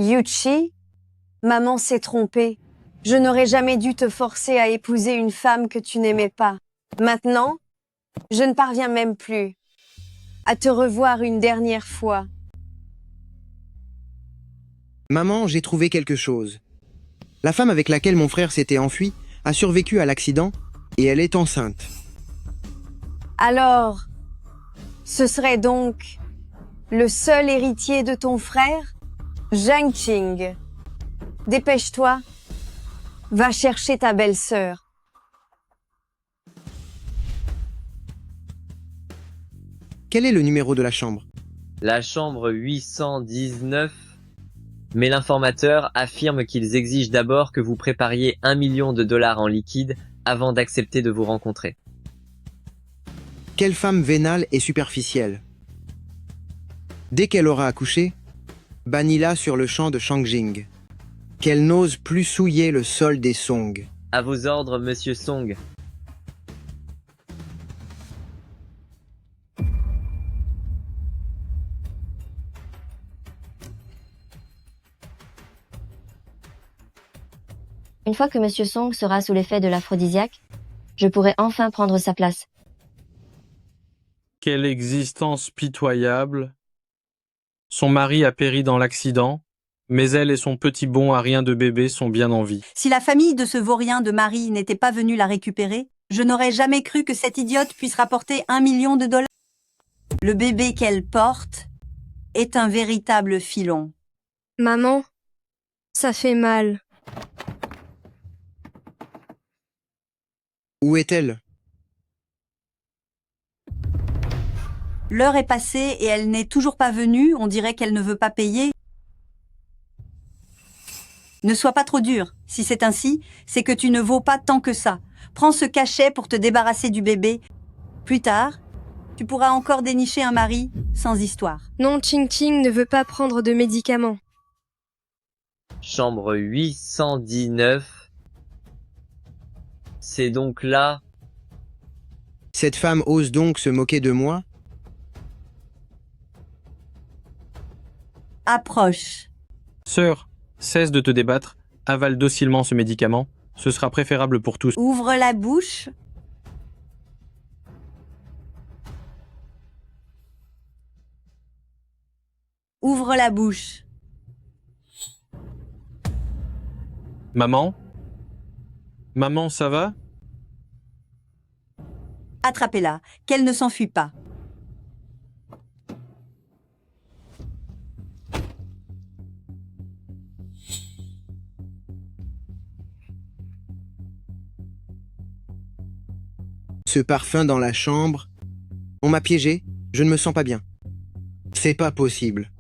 Yuchi, maman s'est trompée. Je n'aurais jamais dû te forcer à épouser une femme que tu n'aimais pas. Maintenant, je ne parviens même plus à te revoir une dernière fois. Maman, j'ai trouvé quelque chose. La femme avec laquelle mon frère s'était enfui a survécu à l'accident et elle est enceinte. Alors, ce serait donc le seul héritier de ton frère, Zhang Qing. Dépêche-toi, va chercher ta belle-sœur. Quel est le numéro de la chambre? La chambre 819. Mais l'informateur affirme qu'ils exigent d'abord que vous prépariez 1 million de dollars en liquide avant d'accepter de vous rencontrer. Quelle femme vénale et superficielle. Dès qu'elle aura accouché, bannis-la sur le champ de Shangjing. Qu'elle n'ose plus souiller le sol des Song. À vos ordres, monsieur Song. Une fois que Monsieur Song sera sous l'effet de l'aphrodisiaque, je pourrai enfin prendre sa place. Quelle existence pitoyable. Son mari a péri dans l'accident, mais elle et son petit bon à rien de bébé sont bien en vie. Si la famille de ce vaurien de Marie n'était pas venue la récupérer, je n'aurais jamais cru que cette idiote puisse rapporter 1 million de dollars. Le bébé qu'elle porte est un véritable filon. Maman, ça fait mal. Où est-elle? L'heure est passée et elle n'est toujours pas venue, on dirait qu'elle ne veut pas payer. Ne sois pas trop dur. Si c'est ainsi, c'est que tu ne vaux pas tant que ça. Prends ce cachet pour te débarrasser du bébé. Plus tard, tu pourras encore dénicher un mari sans histoire. Non, Ching Ching ne veut pas prendre de médicaments. Chambre 819. C'est donc là. Cette femme ose donc se moquer de moi? Approche. Sœur, cesse de te débattre, avale docilement ce médicament, ce sera préférable pour tous. Ouvre la bouche. Ouvre la bouche. Maman? Maman, ça va? Attrapez-la, qu'elle ne s'enfuit pas. Ce parfum dans la chambre. On m'a piégé, je ne me sens pas bien. C'est pas possible.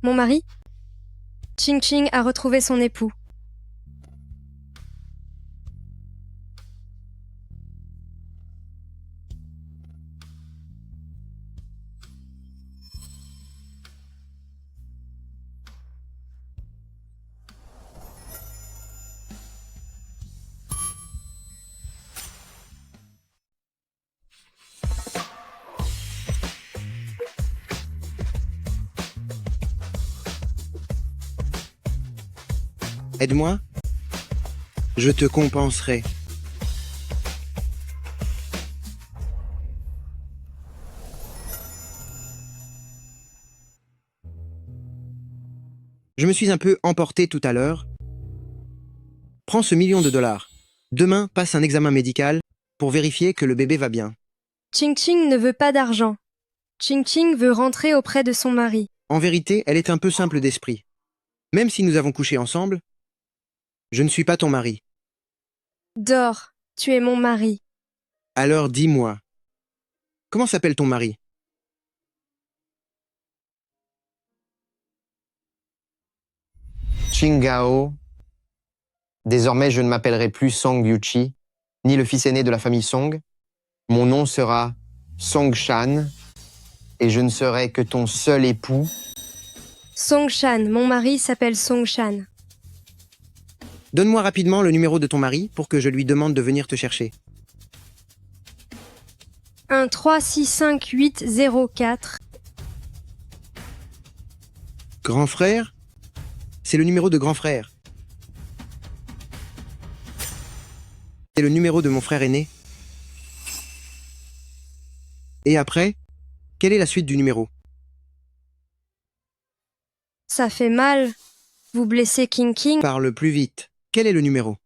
Mon mari? Ching Ching a retrouvé son époux. Aide-moi. Je te compenserai. Je me suis un peu emporté tout à l'heure. Prends ce million de dollars. Demain, passe un examen médical pour vérifier que le bébé va bien. Ching Ching ne veut pas d'argent. Ching Ching veut rentrer auprès de son mari. En vérité, elle est un peu simple d'esprit. Même si nous avons couché ensemble, je ne suis pas ton mari. Dors, tu es mon mari. Alors dis-moi, comment s'appelle ton mari? Qingao. Désormais, je ne m'appellerai plus Song Yuchi, ni le fils aîné de la famille Song. Mon nom sera Song Shan, et je ne serai que ton seul époux. Song Shan, mon mari s'appelle Song Shan. Donne-moi rapidement le numéro de ton mari pour que je lui demande de venir te chercher. 1-3-6-5-8-0-4. Grand frère? C'est le numéro de grand frère. C'est le numéro de mon frère aîné. Et après, quelle est la suite du numéro? Ça fait mal. Vous blessez King King. Parle plus vite. Quel est le numéro?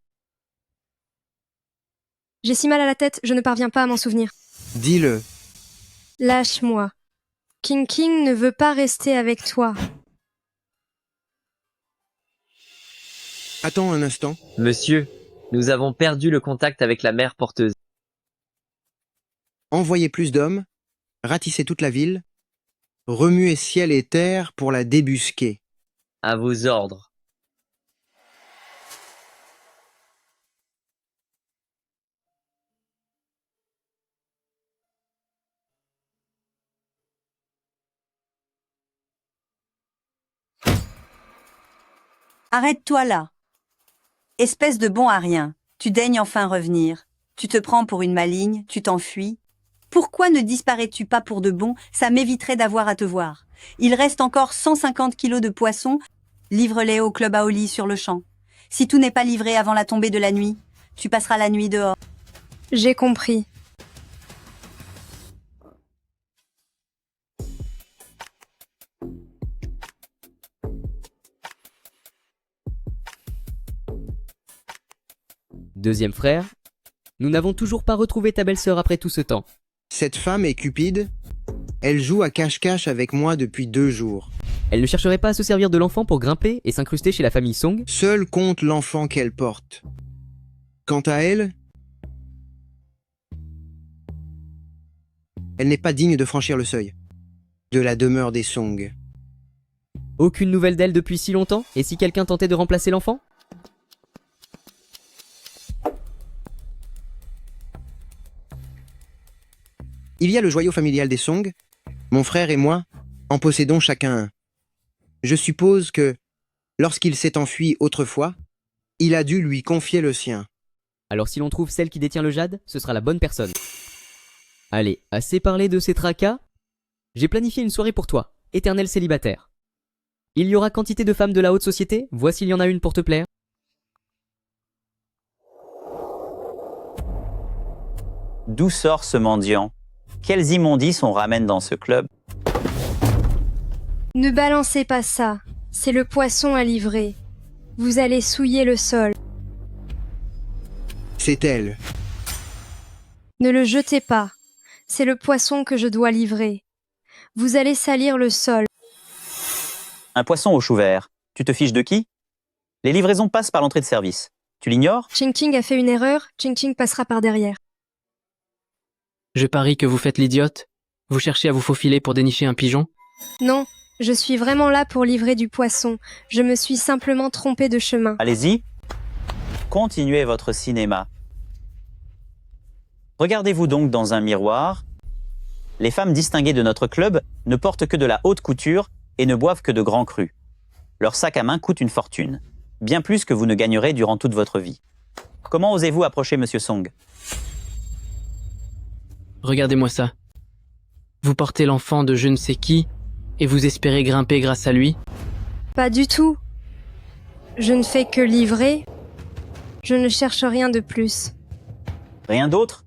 J'ai si mal à la tête, je ne parviens pas à m'en souvenir. Dis-le. Lâche-moi. King King ne veut pas rester avec toi. Attends un instant. Monsieur, nous avons perdu le contact avec la mère porteuse. Envoyez plus d'hommes, ratissez toute la ville, remuez ciel et terre pour la débusquer. À vos ordres. Arrête-toi là. Espèce de bon à rien, tu daignes enfin revenir. Tu te prends pour une maligne, tu t'enfuis. Pourquoi ne disparais-tu pas pour de bon? Ça m'éviterait d'avoir à te voir. Il reste encore 150 kilos de poissons. Livre-les au club Aoli sur le champ. Si tout n'est pas livré avant la tombée de la nuit, tu passeras la nuit dehors. J'ai compris. Deuxième frère, nous n'avons toujours pas retrouvé ta belle-sœur après tout ce temps. Cette femme est cupide. Elle joue à cache-cache avec moi depuis 2 jours. Elle ne chercherait pas à se servir de l'enfant pour grimper et s'incruster chez la famille Song? Seul compte l'enfant qu'elle porte. Quant à elle, elle n'est pas digne de franchir le seuil de la demeure des Song. Aucune nouvelle d'elle depuis si longtemps? Et si quelqu'un tentait de remplacer l'enfant? Il y a le joyau familial des Song. Mon frère et moi en possédons chacun un. Je suppose que, lorsqu'il s'est enfui autrefois, il a dû lui confier le sien. Alors si l'on trouve celle qui détient le jade, ce sera la bonne personne. Allez, assez parlé de ces tracas. J'ai planifié une soirée pour toi, éternel célibataire. Il y aura quantité de femmes de la haute société, voici il y en a une pour te plaire. D'où sort ce mendiant? Quelles immondices on ramène dans ce club? Ne balancez pas ça. C'est le poisson à livrer. Vous allez souiller le sol. C'est elle. Ne le jetez pas. C'est le poisson que je dois livrer. Vous allez salir le sol. Un poisson au chou vert. Tu te fiches de qui? Les livraisons passent par l'entrée de service. Tu l'ignores? Ching Ching a fait une erreur. Ching Ching passera par derrière. Je parie que vous faites l'idiote. Vous cherchez à vous faufiler pour dénicher un pigeon? Non, je suis vraiment là pour livrer du poisson. Je me suis simplement trompée de chemin. Allez-y. Continuez votre cinéma. Regardez-vous donc dans un miroir. Les femmes distinguées de notre club ne portent que de la haute couture et ne boivent que de grands crus. Leur sac à main coûte une fortune, bien plus que vous ne gagnerez durant toute votre vie. Comment osez-vous approcher Monsieur Song? Regardez-moi ça. Vous portez l'enfant de je ne sais qui, et vous espérez grimper grâce à lui? Pas du tout. Je ne fais que livrer. Je ne cherche rien de plus. Rien d'autre?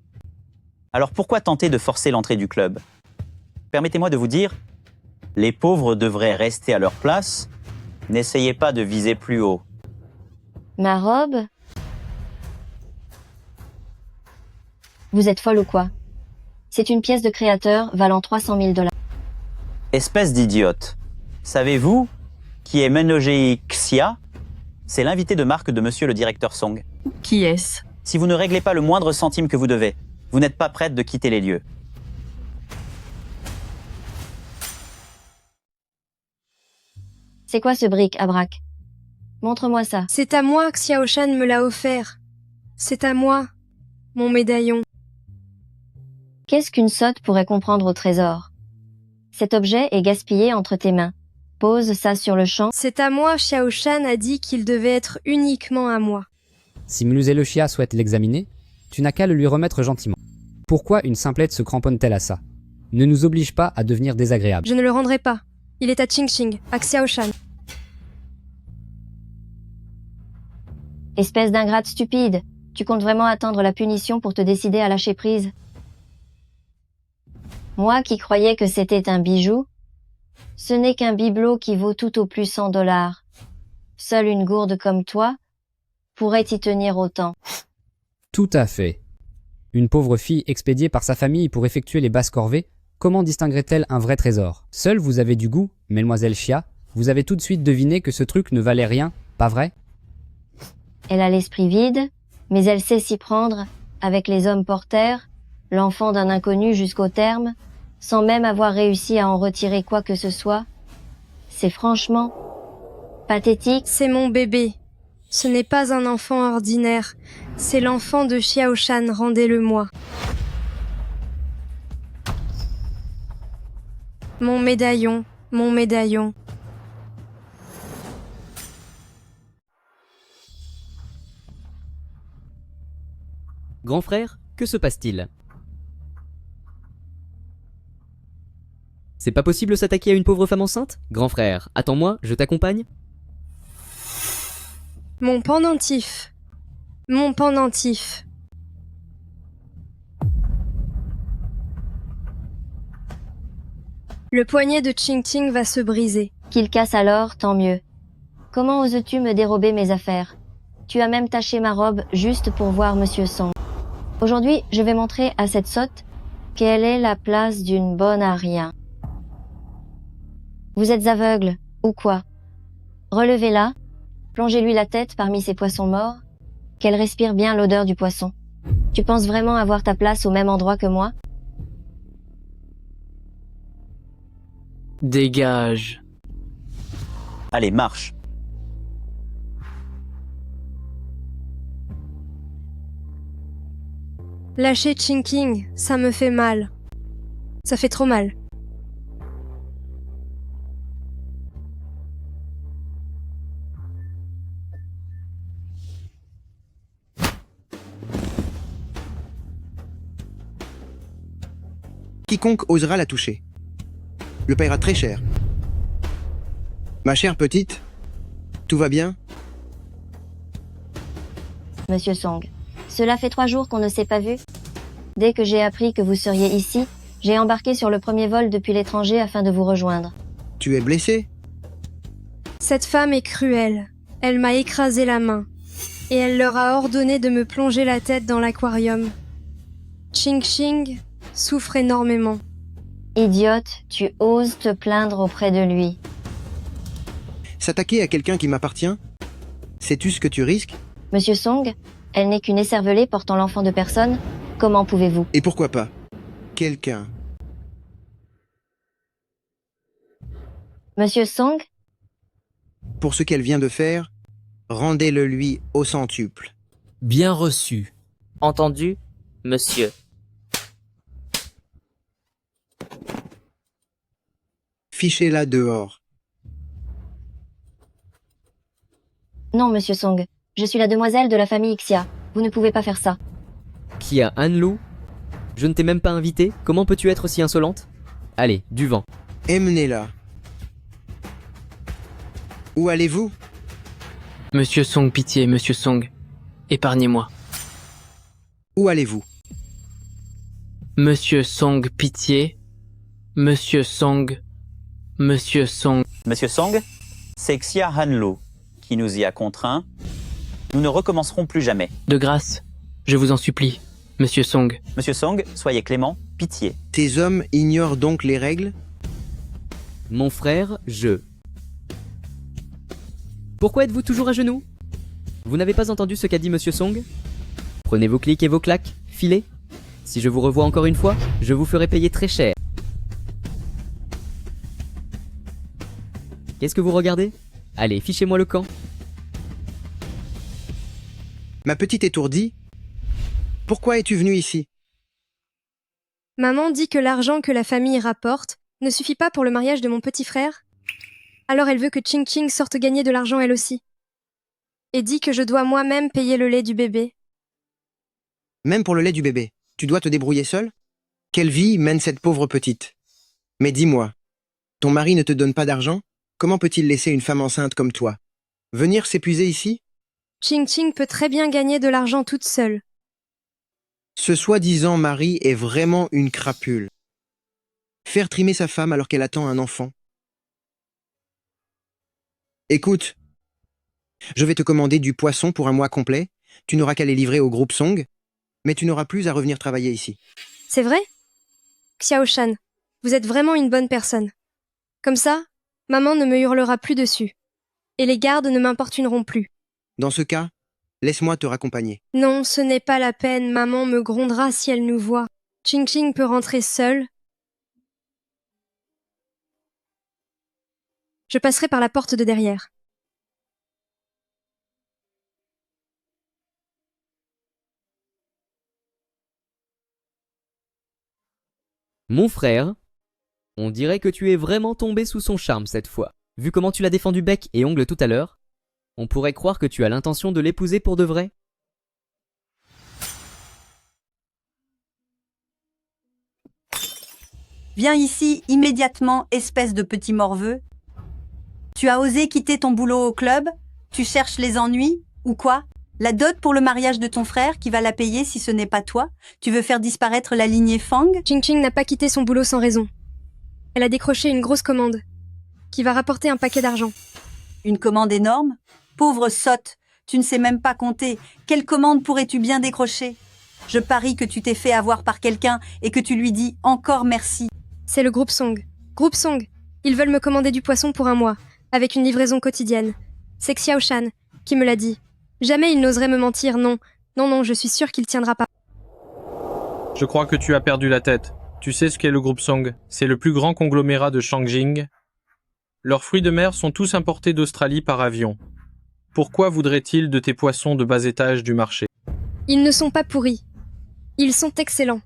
Alors pourquoi tenter de forcer l'entrée du club? Permettez-moi de vous dire, les pauvres devraient rester à leur place. N'essayez pas de viser plus haut. Ma robe? Vous êtes folle ou quoi? C'est une pièce de créateur valant 300 000 $. Espèce d'idiote. Savez-vous qui est Menogei Xia? C'est l'invité de marque de monsieur le directeur Song. Qui est-ce? Si vous ne réglez pas le moindre centime que vous devez, vous n'êtes pas prête de quitter les lieux. C'est quoi ce bric-à-brac? Montre-moi ça. C'est à moi que Xiao Shan me l'a offert. C'est à moi, mon médaillon. Qu'est-ce qu'une sotte pourrait comprendre au trésor? Cet objet est gaspillé entre tes mains. Pose ça sur le champ. C'est à moi, Xiao Shan a dit qu'il devait être uniquement à moi. Si Muluzé le Chia souhaite l'examiner, tu n'as qu'à le lui remettre gentiment. Pourquoi une simplette se cramponne-t-elle à ça? Ne nous oblige pas à devenir désagréable. Je ne le rendrai pas. Il est à Qingqing, à Xiao Shan. Espèce d'ingrate stupide. Tu comptes vraiment attendre la punition pour te décider à lâcher prise? Moi qui croyais que c'était un bijou, ce n'est qu'un bibelot qui vaut tout au plus 100 $. Seule une gourde comme toi pourrait y tenir autant. Tout à fait. Une pauvre fille expédiée par sa famille pour effectuer les basses corvées, comment distinguerait-elle un vrai trésor? Seule vous avez du goût, Mademoiselle Chia, vous avez tout de suite deviné que ce truc ne valait rien, pas vrai? Elle a l'esprit vide, mais elle sait s'y prendre, avec les hommes porteurs, l'enfant d'un inconnu jusqu'au terme, sans même avoir réussi à en retirer quoi que ce soit. C'est franchement pathétique. C'est mon bébé. Ce n'est pas un enfant ordinaire. C'est l'enfant de Xiao Shan, rendez-le-moi. Mon médaillon, mon médaillon. Grand frère, que se passe-t-il? C'est pas possible de s'attaquer à une pauvre femme enceinte? Grand frère, attends-moi, je t'accompagne. Mon pendentif. Mon pendentif. Le poignet de Qingqing va se briser. Qu'il casse alors, tant mieux. Comment oses-tu me dérober mes affaires? Tu as même taché ma robe juste pour voir Monsieur Song. Aujourd'hui, je vais montrer à cette sotte quelle est la place d'une bonne à rien. Vous êtes aveugle, ou quoi? Relevez-la, plongez-lui la tête parmi ces poissons morts, qu'elle respire bien l'odeur du poisson. Tu penses vraiment avoir ta place au même endroit que moi? Dégage. Allez, marche. Lâchez Qingqing, ça me fait mal. Ça fait trop mal. Quiconque osera la toucher le paiera très cher. Ma chère petite, tout va bien? Monsieur Song, cela fait 3 jours qu'on ne s'est pas vu. Dès que j'ai appris que vous seriez ici, j'ai embarqué sur le premier vol depuis l'étranger afin de vous rejoindre. Tu es blessé? Cette femme est cruelle. Elle m'a écrasé la main. Et elle leur a ordonné de me plonger la tête dans l'aquarium. Qingqing souffre énormément. Idiote, tu oses te plaindre auprès de lui. S'attaquer à quelqu'un qui m'appartient? Sais-tu ce que tu risques? Monsieur Song, elle n'est qu'une écervelée portant l'enfant de personne. Comment pouvez-vous? Et pourquoi pas? Quelqu'un. Monsieur Song? Pour ce qu'elle vient de faire, rendez-le lui au centuple. Bien reçu. Entendu, monsieur. Fichez-la dehors. Non, Monsieur Song. Je suis la demoiselle de la famille Xia. Vous ne pouvez pas faire ça. Qui a Hanlou? Je ne t'ai même pas invité, comment peux-tu être si insolente? Allez, du vent. Emmenez-la. Où allez-vous? Monsieur Song, pitié, Monsieur Song. Épargnez-moi. Où allez-vous? Monsieur Song, pitié. Monsieur Song. Monsieur Song. Monsieur Song, c'est Xia Hanlo qui nous y a contraints. Nous ne recommencerons plus jamais. De grâce, je vous en supplie, Monsieur Song. Monsieur Song, soyez clément, pitié. Ces hommes ignorent donc les règles? Mon frère, je. Pourquoi êtes-vous toujours à genoux? Vous n'avez pas entendu ce qu'a dit Monsieur Song? Prenez vos clics et vos claques, filez. Si je vous revois encore une fois, je vous ferai payer très cher. Qu'est-ce que vous regardez? Allez, fichez-moi le camp. Ma petite étourdie, pourquoi es-tu venue ici? Maman dit que l'argent que la famille rapporte ne suffit pas pour le mariage de mon petit frère. Alors elle veut que Ching Ching sorte gagner de l'argent elle aussi. Et dit que je dois moi-même payer le lait du bébé. Même pour le lait du bébé, tu dois te débrouiller seul? Quelle vie mène cette pauvre petite? Mais dis-moi, ton mari ne te donne pas d'argent? Comment peut-il laisser une femme enceinte comme toi venir s'épuiser ici? Ching Ching peut très bien gagner de l'argent toute seule. Ce soi-disant mari est vraiment une crapule. Faire trimer sa femme alors qu'elle attend un enfant. Écoute, je vais te commander du poisson pour un mois complet. Tu n'auras qu'à les livrer au groupe Song, mais tu n'auras plus à revenir travailler ici. C'est vrai? Xiao Shan, vous êtes vraiment une bonne personne. Comme ça, maman ne me hurlera plus dessus. Et les gardes ne m'importuneront plus. Dans ce cas, laisse-moi te raccompagner. Non, ce n'est pas la peine, maman me grondera si elle nous voit. Ching Ching peut rentrer seule. Je passerai par la porte de derrière. Mon frère, on dirait que tu es vraiment tombé sous son charme cette fois. Vu comment tu l'as défendu bec et ongle tout à l'heure, on pourrait croire que tu as l'intention de l'épouser pour de vrai. Viens ici immédiatement, espèce de petit morveux. Tu as osé quitter ton boulot au club? Tu cherches les ennuis? Ou quoi? La dot pour le mariage de ton frère qui va la payer si ce n'est pas toi? Tu veux faire disparaître la lignée Fang? Ching Ching n'a pas quitté son boulot sans raison. Elle a décroché une grosse commande, qui va rapporter un paquet d'argent. Une commande énorme? Pauvre sotte, tu ne sais même pas compter. Quelle commande pourrais-tu bien décrocher? Je parie que tu t'es fait avoir par quelqu'un et que tu lui dis encore merci. C'est le groupe Song. Groupe Song, ils veulent me commander du poisson pour un mois, avec une livraison quotidienne. C'est Xiao Shan qui me l'a dit. Jamais il n'oserait me mentir, non. Non, je suis sûre qu'il tiendra pas. Je crois que tu as perdu la tête. Tu sais ce qu'est le groupe Song? C'est le plus grand conglomérat de Shangjing. Leurs fruits de mer sont tous importés d'Australie par avion. Pourquoi voudraient-ils de tes poissons de bas étage du marché? Ils ne sont pas pourris. Ils sont excellents.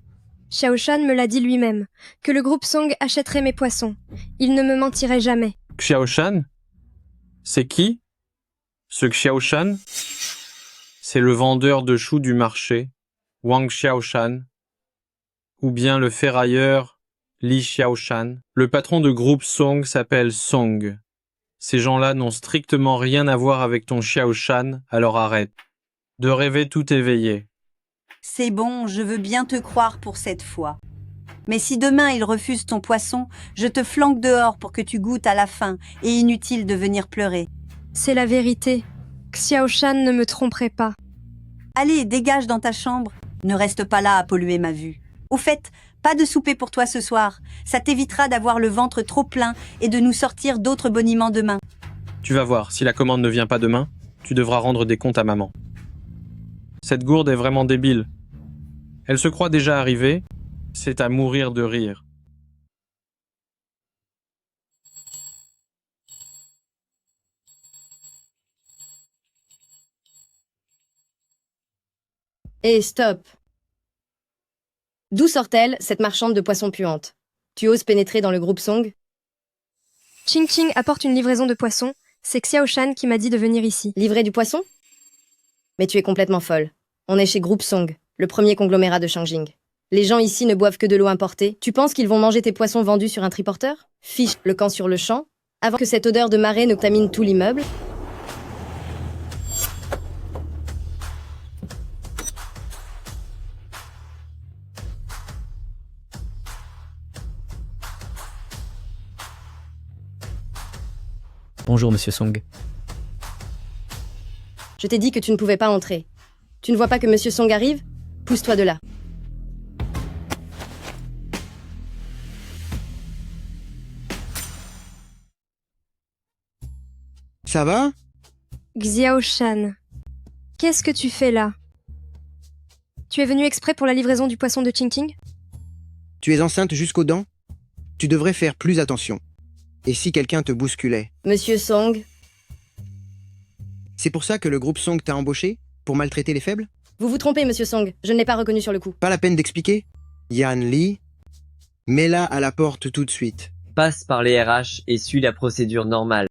Xiao Shan me l'a dit lui-même, que le groupe Song achèterait mes poissons. Il ne me mentirait jamais. Xiao Shan? C'est qui? Ce Xiao Shan? C'est le vendeur de choux du marché, Wang Xiaoshan, ou bien le ferrailleur Li Xiaoshan. Le patron de groupe Song s'appelle Song. Ces gens-là n'ont strictement rien à voir avec ton Xiaoshan, alors arrête de rêver tout éveillé. C'est bon, je veux bien te croire pour cette fois. Mais si demain il refuse ton poisson, je te flanque dehors pour que tu goûtes à la faim, et inutile de venir pleurer. C'est la vérité. Xiao Shan ne me tromperait pas. Allez, dégage dans ta chambre. Ne reste pas là à polluer ma vue. Au fait, pas de souper pour toi ce soir. Ça t'évitera d'avoir le ventre trop plein et de nous sortir d'autres boniments demain. Tu vas voir, si la commande ne vient pas demain, tu devras rendre des comptes à maman. Cette gourde est vraiment débile. Elle se croit déjà arrivée, c'est à mourir de rire. Hé, stop! D'où sort-elle, cette marchande de poissons puantes? Tu oses pénétrer dans le groupe Song? Ching Ching apporte une livraison de poissons. C'est Xiao Shan qui m'a dit de venir ici. Livrer du poisson? Mais tu es complètement folle. On est chez Groupe Song, le premier conglomérat de Shangjing. Les gens ici ne boivent que de l'eau importée. Tu penses qu'ils vont manger tes poissons vendus sur un triporteur? Fiche le camp sur le champ, avant que cette odeur de marée ne contamine tout l'immeuble. Bonjour, monsieur Song. Je t'ai dit que tu ne pouvais pas entrer. Tu ne vois pas que Monsieur Song arrive? Pousse-toi de là. Ça va? Xiao Shan, qu'est-ce que tu fais là? Tu es venu exprès pour la livraison du poisson de Ching Ching? Tu es enceinte jusqu'aux dents? Tu devrais faire plus attention. Et si quelqu'un te bousculait? Monsieur Song? C'est pour ça que le groupe Song t'a embauché? Pour maltraiter les faibles? Vous vous trompez, Monsieur Song. Je ne l'ai pas reconnu sur le coup. Pas la peine d'expliquer? Yan Li, mets-la à la porte tout de suite. Passe par les RH et suis la procédure normale.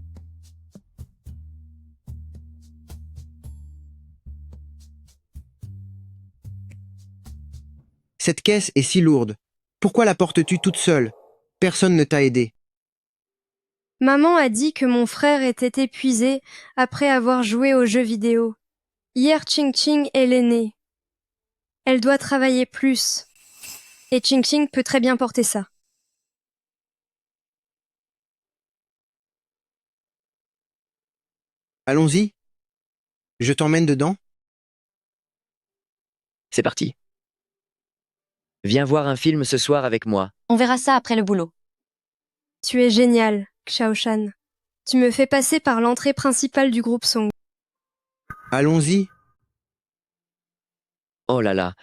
Cette caisse est si lourde. Pourquoi la portes-tu toute seule? Personne ne t'a aidé. Maman a dit que mon frère était épuisé après avoir joué aux jeux vidéo. Hier, Ching Ching est l'aînée. Elle doit travailler plus. Et Ching Ching peut très bien porter ça. Allons-y. Je t'emmène dedans. C'est parti. Viens voir un film ce soir avec moi. On verra ça après le boulot. Tu es génial, Xiaoshan. Tu me fais passer par l'entrée principale du groupe Song. Allons-y. Oh là là.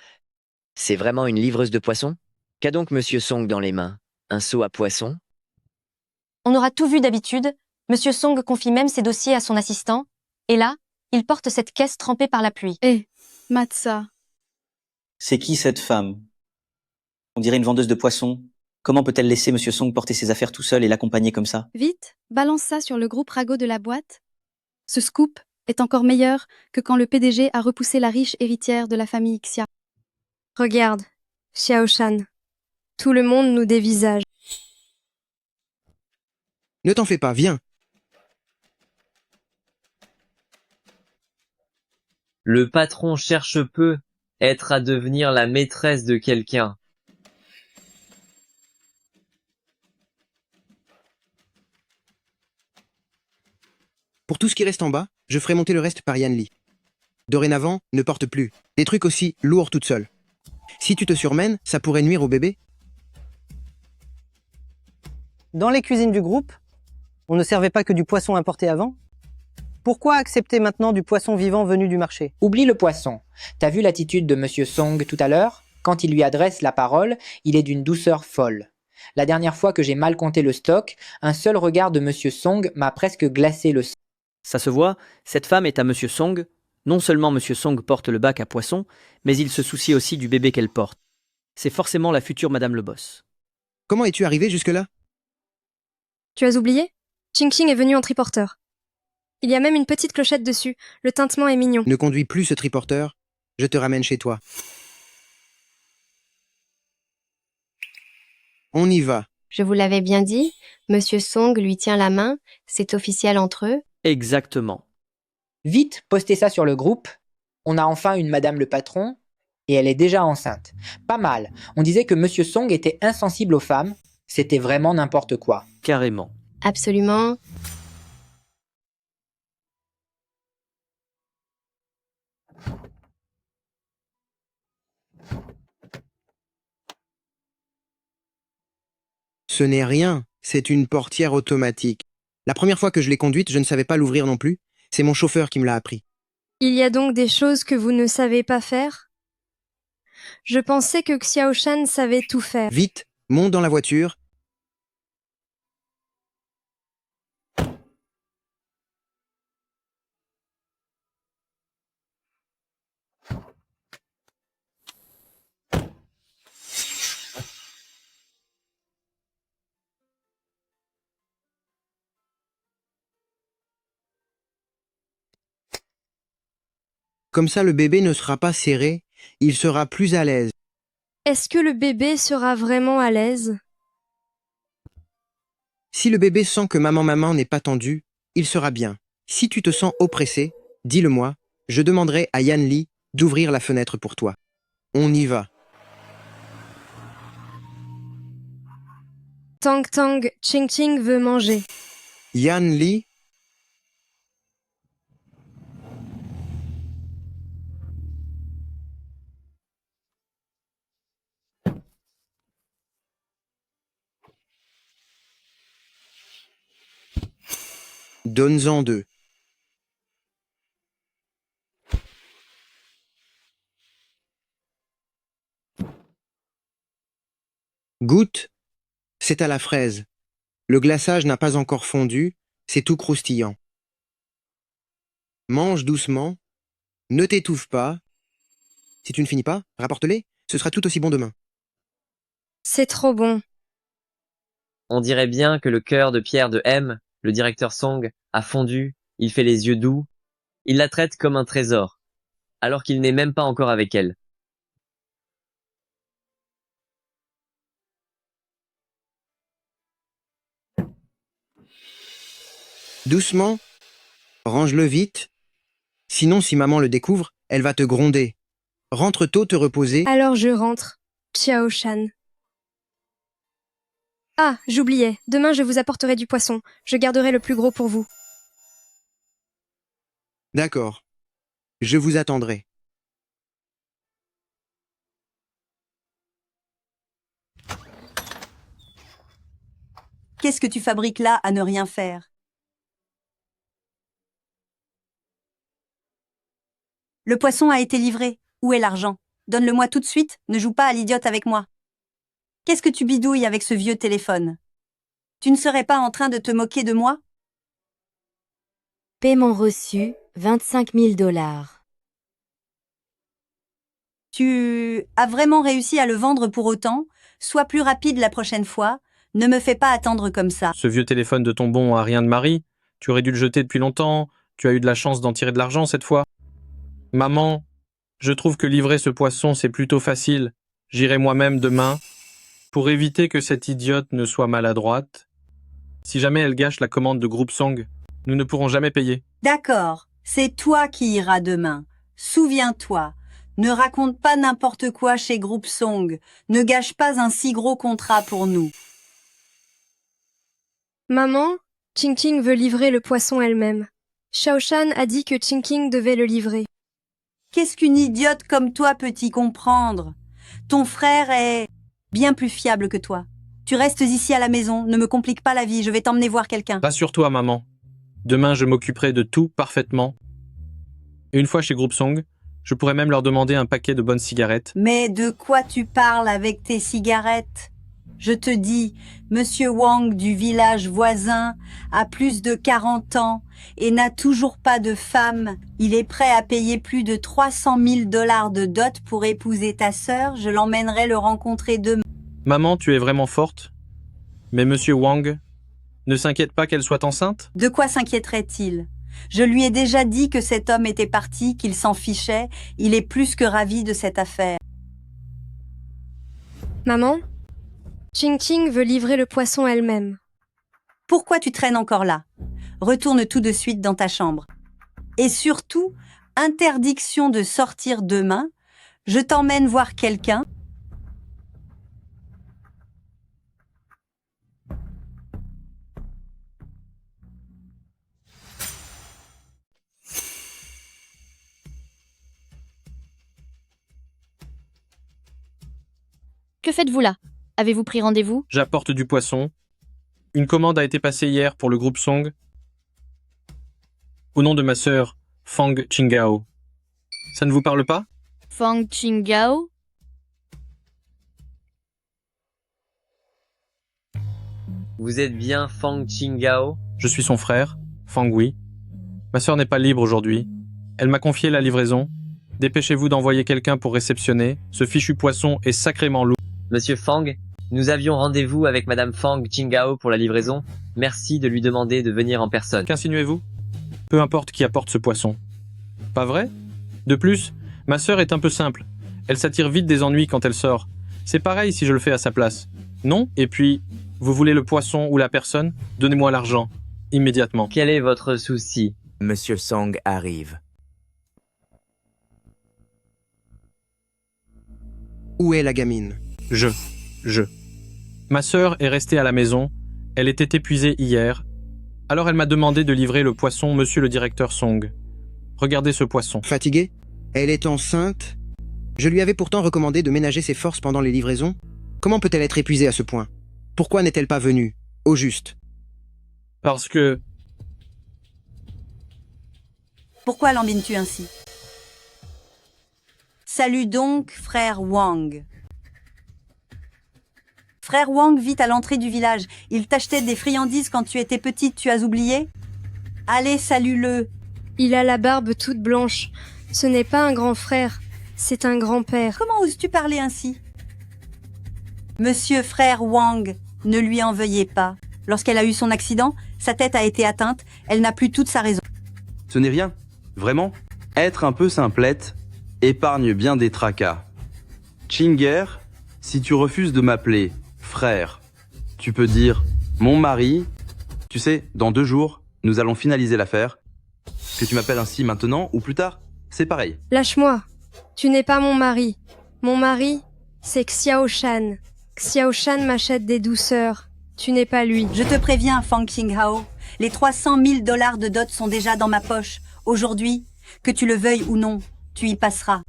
C'est vraiment une livreuse de poissons? Qu'a donc Monsieur Song dans les mains? Un seau à poissons? On aura tout vu d'habitude. Monsieur Song confie même ses dossiers à son assistant. Et là, il porte cette caisse trempée par la pluie. Matza. C'est qui cette femme? On dirait une vendeuse de poissons. Comment peut-elle laisser Monsieur Song porter ses affaires tout seul et l'accompagner comme ça? Vite, balance ça sur le groupe Rago de la boîte. Ce scoop est encore meilleur que quand le PDG a repoussé la riche héritière de la famille Xia. Regarde, Xiaoshan. Tout le monde nous dévisage. Ne t'en fais pas, viens. Le patron cherche peu être à devenir la maîtresse de quelqu'un. Pour tout ce qui reste en bas, je ferai monter le reste par Yanli. Dorénavant, ne porte plus des trucs aussi lourds toute seule. Si tu te surmènes, ça pourrait nuire au bébé. Dans les cuisines du groupe, on ne servait pas que du poisson importé avant? Pourquoi accepter maintenant du poisson vivant venu du marché? Oublie le poisson. T'as vu l'attitude de Monsieur Song tout à l'heure? Quand il lui adresse la parole, il est d'une douceur folle. La dernière fois que j'ai mal compté le stock, un seul regard de Monsieur Song m'a presque glacé le sang. Ça se voit, cette femme est à Monsieur Song. Non seulement Monsieur Song porte le bac à poissons, mais il se soucie aussi du bébé qu'elle porte. C'est forcément la future Madame le Boss. Comment es-tu arrivé jusque-là? Tu as oublié? Ching Ching est venu en triporteur. Il y a même une petite clochette dessus. Le tintement est mignon. Ne conduis plus ce triporteur. Je te ramène chez toi. On y va. Je vous l'avais bien dit, Monsieur Song lui tient la main, c'est officiel entre eux. Exactement. Vite, postez ça sur le groupe. On a enfin une Madame le Patron, et elle est déjà enceinte. Pas mal. On disait que Monsieur Song était insensible aux femmes. C'était vraiment n'importe quoi. Carrément. Absolument. Ce n'est rien, c'est une portière automatique. La première fois que je l'ai conduite, je ne savais pas l'ouvrir non plus. C'est mon chauffeur qui me l'a appris. Il y a donc des choses que vous ne savez pas faire? Je pensais que Xiaoshan savait tout faire. Vite, monte dans la voiture. Comme ça, le bébé ne sera pas serré, il sera plus à l'aise. Est-ce que le bébé sera vraiment à l'aise? Si le bébé sent que maman n'est pas tendue, il sera bien. Si tu te sens oppressé, dis-le-moi, je demanderai à Yanli d'ouvrir la fenêtre pour toi. On y va. Tang Tang, Ching Ching veut manger. Yanli, donne-en deux. Goûte, c'est à la fraise. Le glaçage n'a pas encore fondu, c'est tout croustillant. Mange doucement, ne t'étouffe pas. Si tu ne finis pas, rapporte-les, ce sera tout aussi bon demain. C'est trop bon. On dirait bien que le cœur de pierre de M, le directeur Song, a fondu, il fait les yeux doux. Il la traite comme un trésor, alors qu'il n'est même pas encore avec elle. Doucement. Range-le vite. Sinon, si maman le découvre, elle va te gronder. Rentre tôt te reposer. Alors je rentre. Xiao Shan. Ah, j'oubliais. Demain, je vous apporterai du poisson. Je garderai le plus gros pour vous. D'accord. Je vous attendrai. Qu'est-ce que tu fabriques là à ne rien faire? Le poisson a été livré. Où est l'argent? Donne-le-moi tout de suite, ne joue pas à l'idiote avec moi. Qu'est-ce que tu bidouilles avec ce vieux téléphone? Tu ne serais pas en train de te moquer de moi? Paiement reçu, 25 000 $. Tu as vraiment réussi à le vendre pour autant? Sois plus rapide la prochaine fois. Ne me fais pas attendre comme ça. Ce vieux téléphone de ton bon a rien de Marie. Tu aurais dû le jeter depuis longtemps. Tu as eu de la chance d'en tirer de l'argent cette fois. Maman, je trouve que livrer ce poisson, c'est plutôt facile. J'irai moi-même demain. Pour éviter que cette idiote ne soit maladroite, si jamais elle gâche la commande de Groupe Song, nous ne pourrons jamais payer. D'accord, c'est toi qui iras demain. Souviens-toi, ne raconte pas n'importe quoi chez Groupe Song. Ne gâche pas un si gros contrat pour nous. Maman, Ching Ching veut livrer le poisson elle-même. Xiao Shan a dit que Ching Ching devait le livrer. Qu'est-ce qu'une idiote comme toi peut-y comprendre? Ton frère est bien plus fiable que toi. Tu restes ici à la maison, ne me complique pas la vie, je vais t'emmener voir quelqu'un. Rassure-toi, maman. Demain, je m'occuperai de tout parfaitement. Et une fois chez Groupe Song, je pourrais même leur demander un paquet de bonnes cigarettes. Mais de quoi tu parles avec tes cigarettes? Je te dis, Monsieur Wang du village voisin a plus de 40 ans et n'a toujours pas de femme. Il est prêt à payer plus de 300 000 $ de dot pour épouser ta sœur. Je l'emmènerai le rencontrer demain. Maman, tu es vraiment forte. Mais Monsieur Wang ne s'inquiète pas qu'elle soit enceinte? De quoi s'inquiéterait-il? Je lui ai déjà dit que cet homme était parti, qu'il s'en fichait. Il est plus que ravi de cette affaire. Maman, Ching Ching veut livrer le poisson elle-même. Pourquoi tu traînes encore là? Retourne tout de suite dans ta chambre. Et surtout, interdiction de sortir demain. Je t'emmène voir quelqu'un. Que faites-vous là? Avez-vous pris rendez-vous? J'apporte du poisson. Une commande a été passée hier pour le groupe Song. Au nom de ma sœur, Fang Qinggao. Ça ne vous parle pas? Fang Qinggao? Vous êtes bien Fang Qinggao? Je suis son frère, Fang Wei. Ma sœur n'est pas libre aujourd'hui. Elle m'a confié la livraison. Dépêchez-vous d'envoyer quelqu'un pour réceptionner. Ce fichu poisson est sacrément lourd. Monsieur Fang, nous avions rendez-vous avec Madame Fang Qinggao pour la livraison. Merci de lui demander de venir en personne. Qu'insinuez-vous? Peu importe qui apporte ce poisson. Pas vrai? De plus, ma sœur est un peu simple. Elle s'attire vite des ennuis quand elle sort. C'est pareil si je le fais à sa place. Non? Et puis, vous voulez le poisson ou la personne? Donnez-moi l'argent. Immédiatement. Quel est votre souci? Monsieur Song arrive. Où est la gamine? Je. Ma sœur est restée à la maison. Elle était épuisée hier. Alors elle m'a demandé de livrer le poisson, monsieur le directeur Song. Regardez ce poisson. Fatiguée? Elle est enceinte? Je lui avais pourtant recommandé de ménager ses forces pendant les livraisons. Comment peut-elle être épuisée à ce point? Pourquoi n'est-elle pas venue? Au juste. Parce que... Pourquoi l'embines-tu ainsi? Salut donc, frère Wang. Frère Wang vit à l'entrée du village. Il t'achetait des friandises quand tu étais petite, tu as oublié? Allez, salue-le. Il a la barbe toute blanche. Ce n'est pas un grand frère, c'est un grand-père. Comment oses-tu parler ainsi? Monsieur frère Wang, ne lui en veuillez pas. Lorsqu'elle a eu son accident, sa tête a été atteinte, elle n'a plus toute sa raison. Ce n'est rien, vraiment. Être un peu simplette épargne bien des tracas. Chinger, si tu refuses de m'appeler frère, tu peux dire mon mari. Tu sais, dans 2 jours, Nous allons finaliser l'affaire. Que tu m'appelles ainsi maintenant ou plus tard, c'est pareil. Lâche-moi. Tu n'es pas mon mari. Mon mari, c'est Xiao Shan. Xiao Shan m'achète des douceurs. Tu n'es pas lui. Je te préviens, Fang Qinghao. Les 300 000 $ de dot sont déjà dans ma poche. Aujourd'hui, que tu le veuilles ou non, tu y passeras.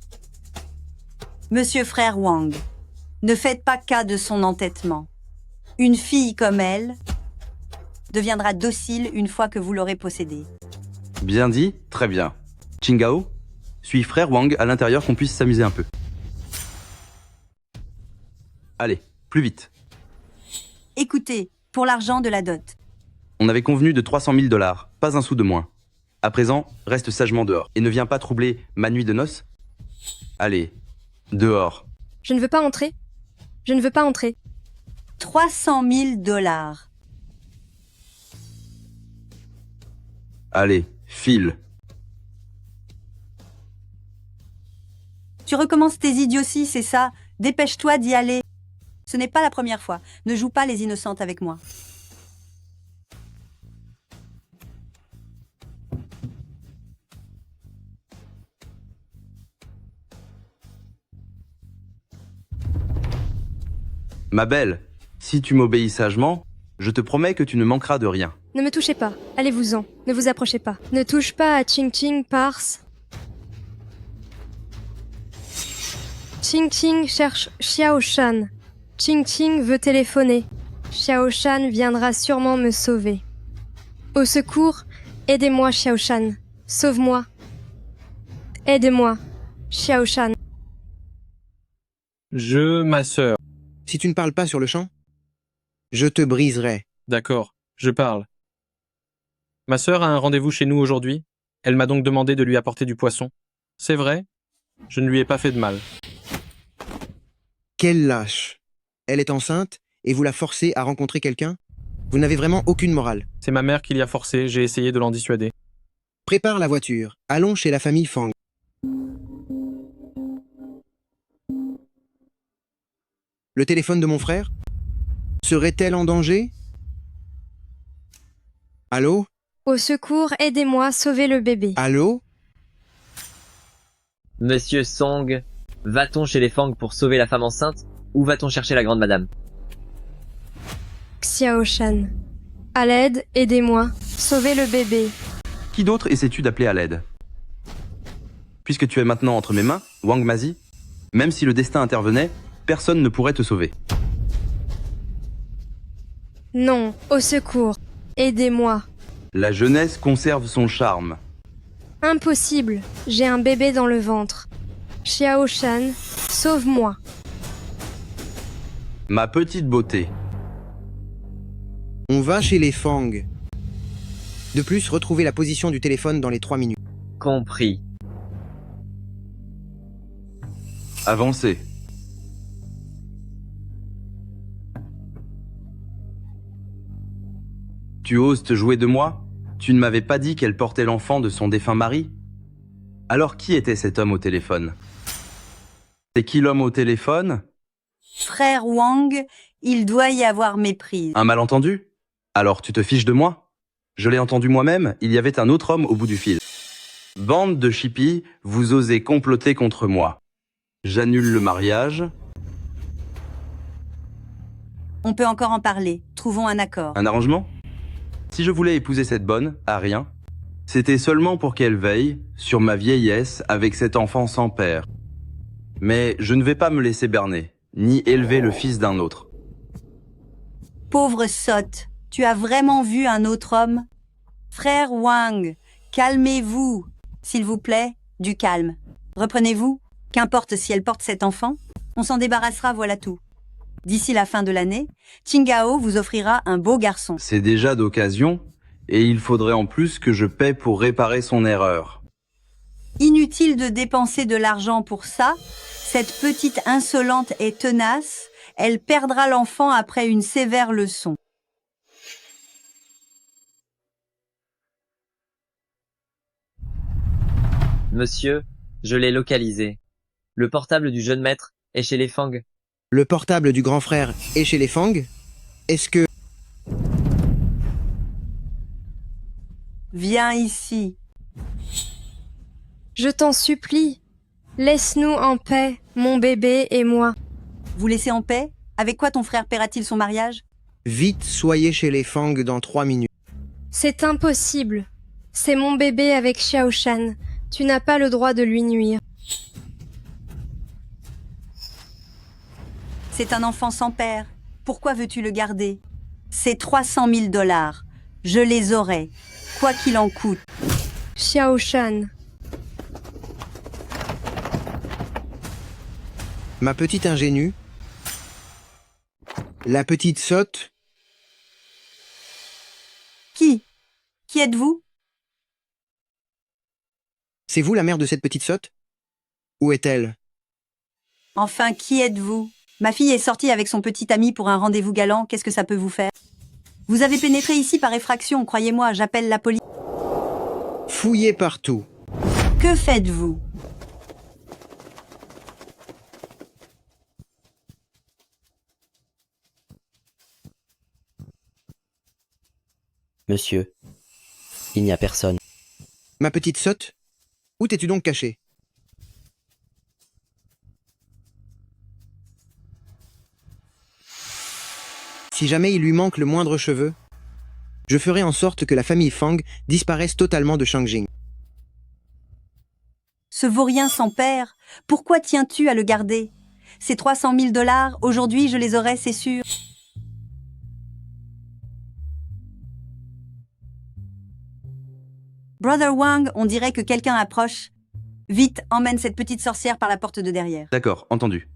Monsieur frère Wang, ne faites pas cas de son entêtement. Une fille comme elle deviendra docile une fois que vous l'aurez possédée. Bien dit, très bien. Qinghao, suis frère Wang à l'intérieur qu'on puisse s'amuser un peu. Allez, plus vite. Écoutez, pour l'argent de la dot. On avait convenu de 300 000 $, pas un sou de moins. À présent, reste sagement dehors et ne viens pas troubler ma nuit de noces. Allez, dehors. Je ne veux pas entrer. Je ne veux pas entrer. 300 000 $. Allez, file. Tu recommences tes idioties, c'est ça? Dépêche-toi d'y aller. Ce n'est pas la première fois. Ne joue pas les innocentes avec moi. Ma belle, si tu m'obéis sagement, je te promets que tu ne manqueras de rien. Ne me touchez pas. Allez-vous-en. Ne vous approchez pas. Ne touche pas à Ching Ching Pars. Ching Ching cherche Xiao Shan. Ching Ching veut téléphoner. Xiao Shan viendra sûrement me sauver. Au secours, aidez-moi Xiao Shan. Sauve-moi. Aidez-moi, Xiao Shan. Ma sœur. Si tu ne parles pas sur le champ, je te briserai. D'accord, je parle. Ma sœur a un rendez-vous chez nous aujourd'hui. Elle m'a donc demandé de lui apporter du poisson. C'est vrai, je ne lui ai pas fait de mal. Quelle lâche. Elle est enceinte et vous la forcez à rencontrer quelqu'un? Vous n'avez vraiment aucune morale. C'est ma mère qui l'y a forcé, j'ai essayé de l'en dissuader. Prépare la voiture. Allons chez la famille Fang. Le téléphone de mon frère? Serait-elle en danger? Allô? Au secours, aidez-moi, sauvez le bébé. Allô? Monsieur Song, va-t-on chez les Fang pour sauver la femme enceinte ou va-t-on chercher la grande madame? Xiao Shan. À l'aide, aidez-moi. Sauvez le bébé. Qui d'autre essaies-tu d'appeler à l'aide? Puisque tu es maintenant entre mes mains, Wang Mazi, même si le destin intervenait, personne ne pourrait te sauver. Non, au secours. Aidez-moi. La jeunesse conserve son charme. Impossible. J'ai un bébé dans le ventre. Xiao Shan, sauve-moi. Ma petite beauté. On va chez les Fang. De plus, retrouvez la position du téléphone dans les 3 minutes. Compris. Avancez. Tu oses te jouer de moi? Tu ne m'avais pas dit qu'elle portait l'enfant de son défunt mari? Alors qui était cet homme au téléphone? C'est qui l'homme au téléphone? Frère Wang, il doit y avoir méprise. Un malentendu? Alors tu te fiches de moi? Je l'ai entendu moi-même, il y avait un autre homme au bout du fil. Bande de chippies, vous osez comploter contre moi. J'annule le mariage. On peut encore en parler. Trouvons un accord. Un arrangement? Si je voulais épouser cette bonne, à rien, c'était seulement pour qu'elle veille sur ma vieillesse avec cet enfant sans père. Mais je ne vais pas me laisser berner, ni élever le fils d'un autre. Pauvre sotte, tu as vraiment vu un autre homme? Frère Wang, calmez-vous. S'il vous plaît, du calme. Reprenez-vous. Qu'importe si elle porte cet enfant, on s'en débarrassera, voilà tout. D'ici la fin de l'année, Qinghao vous offrira un beau garçon. C'est déjà d'occasion, et il faudrait en plus que je paie pour réparer son erreur. Inutile de dépenser de l'argent pour ça. Cette petite insolente est tenace. Elle perdra l'enfant après une sévère leçon. Monsieur, je l'ai localisé. Le portable du jeune maître est chez les Fang. Le portable du grand frère est chez les Fang? Est-ce que... viens ici. Je t'en supplie, laisse-nous en paix, mon bébé et moi. Vous laissez en paix? Avec quoi ton frère paiera-t-il son mariage? Vite, soyez chez les Fang dans 3 minutes. C'est impossible. C'est mon bébé avec Xiao Shan. Tu n'as pas le droit de lui nuire. C'est un enfant sans père. Pourquoi veux-tu le garder? C'est 300 000 $. Je les aurai, quoi qu'il en coûte. Xiao Shan. Ma petite ingénue. La petite sotte. Qui êtes-vous? C'est vous la mère de cette petite sotte? Où est-elle? Enfin, qui êtes-vous? Ma fille est sortie avec son petit ami pour un rendez-vous galant. Qu'est-ce que ça peut vous faire? Vous avez pénétré ici par effraction, croyez-moi, j'appelle la police. Fouillez partout. Que faites-vous? Monsieur, il n'y a personne. Ma petite sotte? Où t'es-tu donc cachée? Si jamais il lui manque le moindre cheveu, je ferai en sorte que la famille Fang disparaisse totalement de Shangjing. Ce vaurien sans père, pourquoi tiens-tu à le garder? Ces 300 000 $, aujourd'hui je les aurai, c'est sûr. Brother Wang, on dirait que quelqu'un approche. Vite, emmène cette petite sorcière par la porte de derrière. D'accord, entendu.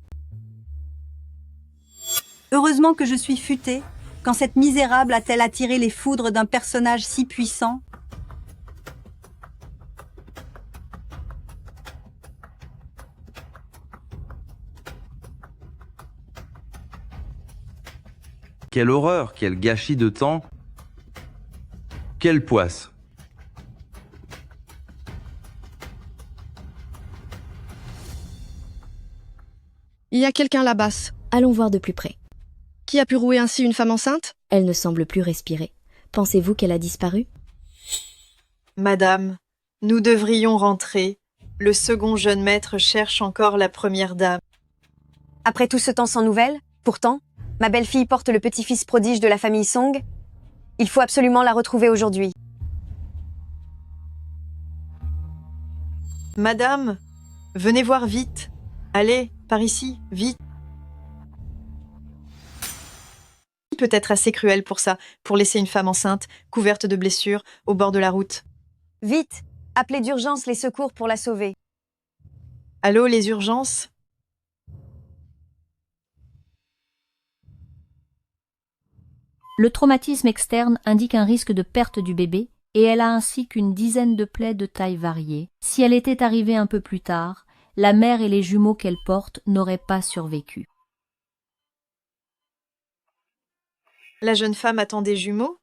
Heureusement que je suis futée, quand cette misérable a-t-elle attiré les foudres d'un personnage si puissant. Quelle horreur, quel gâchis de temps. Quelle poisse. Il y a quelqu'un là-bas. Allons voir de plus près. Qui a pu rouer ainsi une femme enceinte? Elle ne semble plus respirer. Pensez-vous qu'elle a disparu? Madame, nous devrions rentrer. Le second jeune maître cherche encore la première dame. Après tout ce temps sans nouvelles, pourtant, ma belle-fille porte le petit-fils prodige de la famille Song. Il faut absolument la retrouver aujourd'hui. Madame, venez voir vite. Allez, par ici, vite. Qui peut être assez cruel pour ça, pour laisser une femme enceinte, couverte de blessures, au bord de la route? Vite, appelez d'urgence les secours pour la sauver. Allô, les urgences? Le traumatisme externe indique un risque de perte du bébé et elle a ainsi qu'une dizaine de plaies de taille variée. Si elle était arrivée un peu plus tard, la mère et les jumeaux qu'elle porte n'auraient pas survécu. La jeune femme attend des jumeaux?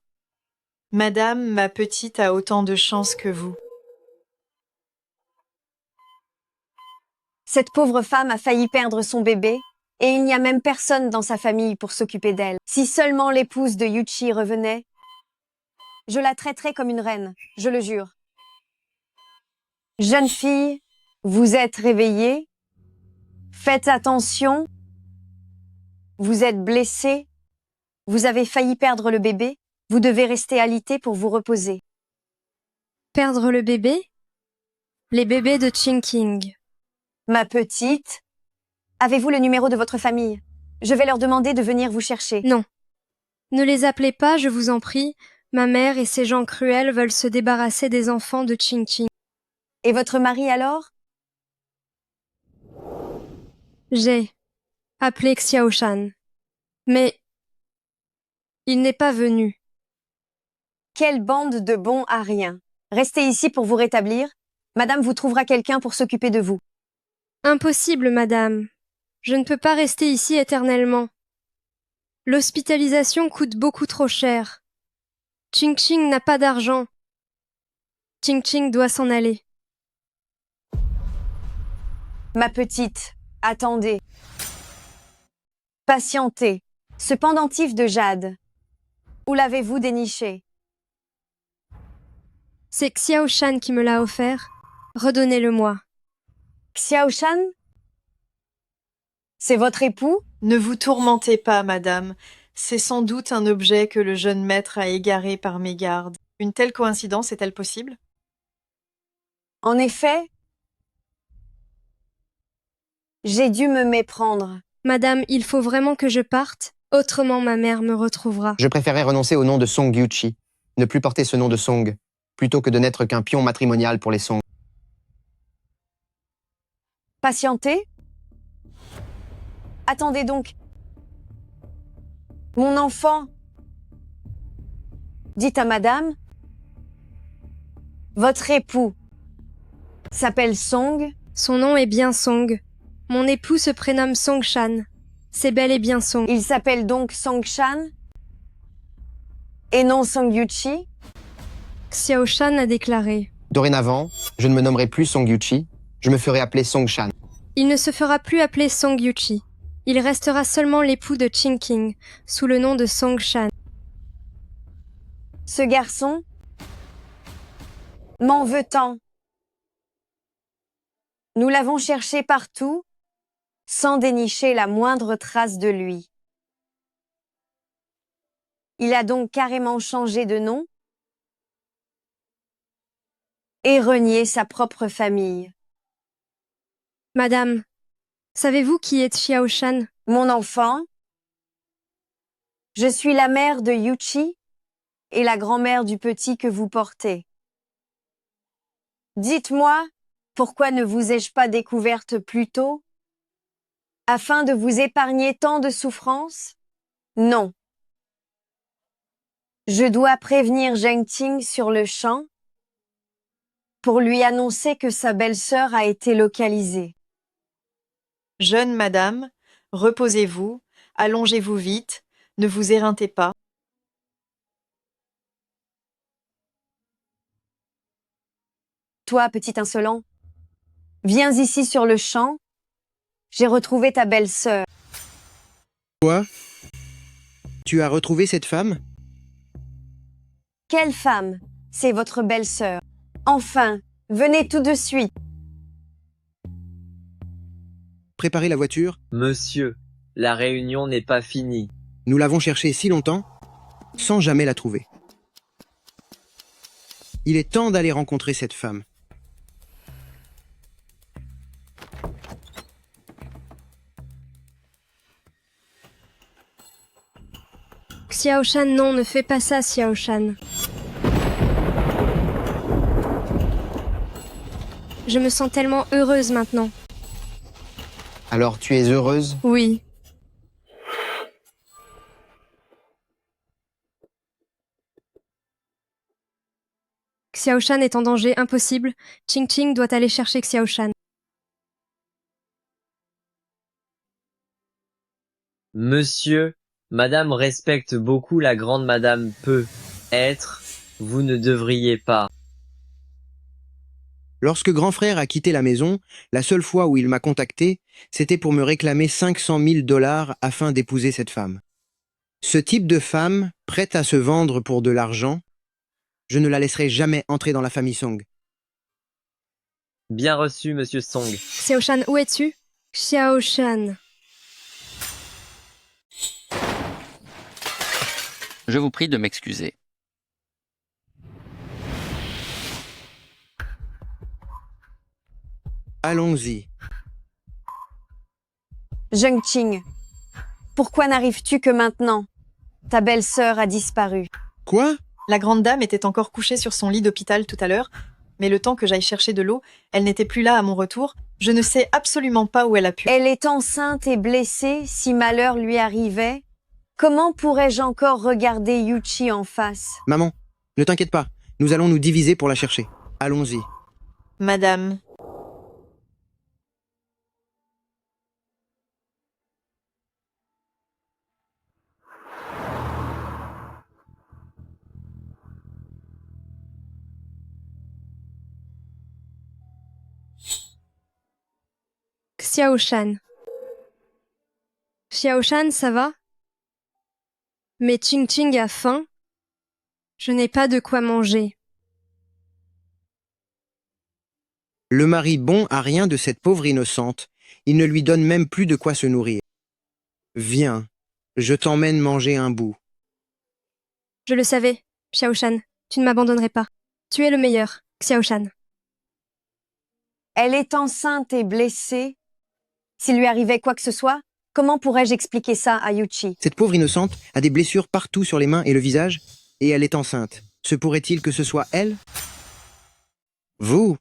Madame, ma petite a autant de chance que vous. Cette pauvre femme a failli perdre son bébé, et il n'y a même personne dans sa famille pour s'occuper d'elle. Si seulement l'épouse de Yuchi revenait, je la traiterais comme une reine, je le jure. Jeune fille, vous êtes réveillée? Faites attention. Vous êtes blessée? Vous avez failli perdre le bébé? Vous devez rester alité pour vous reposer. Perdre le bébé? Les bébés de Chingqing. Ma petite, avez-vous le numéro de votre famille? Je vais leur demander de venir vous chercher. Non. Ne les appelez pas, je vous en prie. Ma mère et ces gens cruels veulent se débarrasser des enfants de Chingqing. Et votre mari alors? J'ai appelé Xiao Shan. Mais il n'est pas venu. Quelle bande de bons à rien. Restez ici pour vous rétablir. Madame vous trouvera quelqu'un pour s'occuper de vous. Impossible, madame. Je ne peux pas rester ici éternellement. L'hospitalisation coûte beaucoup trop cher. Chingqing n'a pas d'argent. Chingqing doit s'en aller. Ma petite, attendez. Patientez. Ce pendentif de jade. Où l'avez-vous déniché? C'est Xiao Shan qui me l'a offert. Redonnez-le-moi. Xiao Shan? C'est votre époux? Ne vous tourmentez pas, madame. C'est sans doute un objet que le jeune maître a égaré par mégarde. Une telle coïncidence est-elle possible? En effet, j'ai dû me méprendre. Madame, il faut vraiment que je parte, autrement ma mère me retrouvera. Je préférais renoncer au nom de Song Yuchi, ne plus porter ce nom de Song, plutôt que de n'être qu'un pion matrimonial pour les Song. Patientez? Attendez donc. Mon enfant. Dites à madame. Votre époux s'appelle Song. Son nom est bien Song. Mon époux se prénomme Song Shan. C'est bel et bien Song. Il s'appelle donc Song Shan et non Song Yuchi. Xiao Shan a déclaré. Dorénavant, je ne me nommerai plus Song Yuchi, je me ferai appeler Song Shan. Il ne se fera plus appeler Song Yuchi. Il restera seulement l'époux de Qing Qing, sous le nom de Song Shan. Ce garçon m'en veut tant. Nous l'avons cherché partout, sans dénicher la moindre trace de lui. Il a donc carrément changé de nom et renié sa propre famille. Madame, savez-vous qui est Xiao Shan? Mon enfant, je suis la mère de Yuchi et la grand-mère du petit que vous portez. Dites-moi, pourquoi ne vous ai-je pas découverte plus tôt, afin de vous épargner tant de souffrances? Non. Je dois prévenir Zheng Ting sur le champ pour lui annoncer que sa belle-sœur a été localisée. Jeune madame, reposez-vous, allongez-vous vite, ne vous éreintez pas. Toi, petit insolent, viens ici sur le champ. J'ai retrouvé ta belle-sœur. Quoi? Tu as retrouvé cette femme? Quelle femme? C'est votre belle-sœur. Enfin, venez tout de suite. Préparez la voiture. Monsieur, la réunion n'est pas finie. Nous l'avons cherchée si longtemps, sans jamais la trouver. Il est temps d'aller rencontrer cette femme. Xiao Shan, non, ne fais pas ça, Xiao Shan. Je me sens tellement heureuse maintenant. Alors tu es heureuse? Oui. Xiao Shan est en danger, impossible. Qing Qing doit aller chercher Xiao Shan. Monsieur, madame respecte beaucoup la grande madame peut être, vous ne devriez pas. Lorsque grand frère a quitté la maison, la seule fois où il m'a contacté, c'était pour me réclamer 500 000 $ afin d'épouser cette femme. Ce type de femme, prête à se vendre pour de l'argent, je ne la laisserai jamais entrer dans la famille Song. Bien reçu, monsieur Song. Xiao Shan, où es-tu? Xiao Shan. Je vous prie de m'excuser. Allons-y. Zheng Qing, pourquoi n'arrives-tu que maintenant? Ta belle-sœur a disparu. Quoi? La grande dame était encore couchée sur son lit d'hôpital tout à l'heure, mais le temps que j'aille chercher de l'eau, elle n'était plus là à mon retour. Je ne sais absolument pas où elle a pu. Elle est enceinte et blessée si malheur lui arrivait. Comment pourrais-je encore regarder Yuchi en face? Maman, ne t'inquiète pas, nous allons nous diviser pour la chercher. Allons-y. Madame. Xiao Shan. Xiao Shan, ça va? Mais Qing Qing a faim. Je n'ai pas de quoi manger. Le mari bon a rien de cette pauvre innocente. Il ne lui donne même plus de quoi se nourrir. Viens, je t'emmène manger un bout. Je le savais, Xiaoshan. Tu ne m'abandonnerais pas. Tu es le meilleur, Xiaoshan. Elle est enceinte et blessée. S'il lui arrivait quoi que ce soit, comment pourrais-je expliquer ça à Yuchi? Cette pauvre innocente a des blessures partout sur les mains et le visage, et elle est enceinte. Se pourrait-il que ce soit elle? Vous?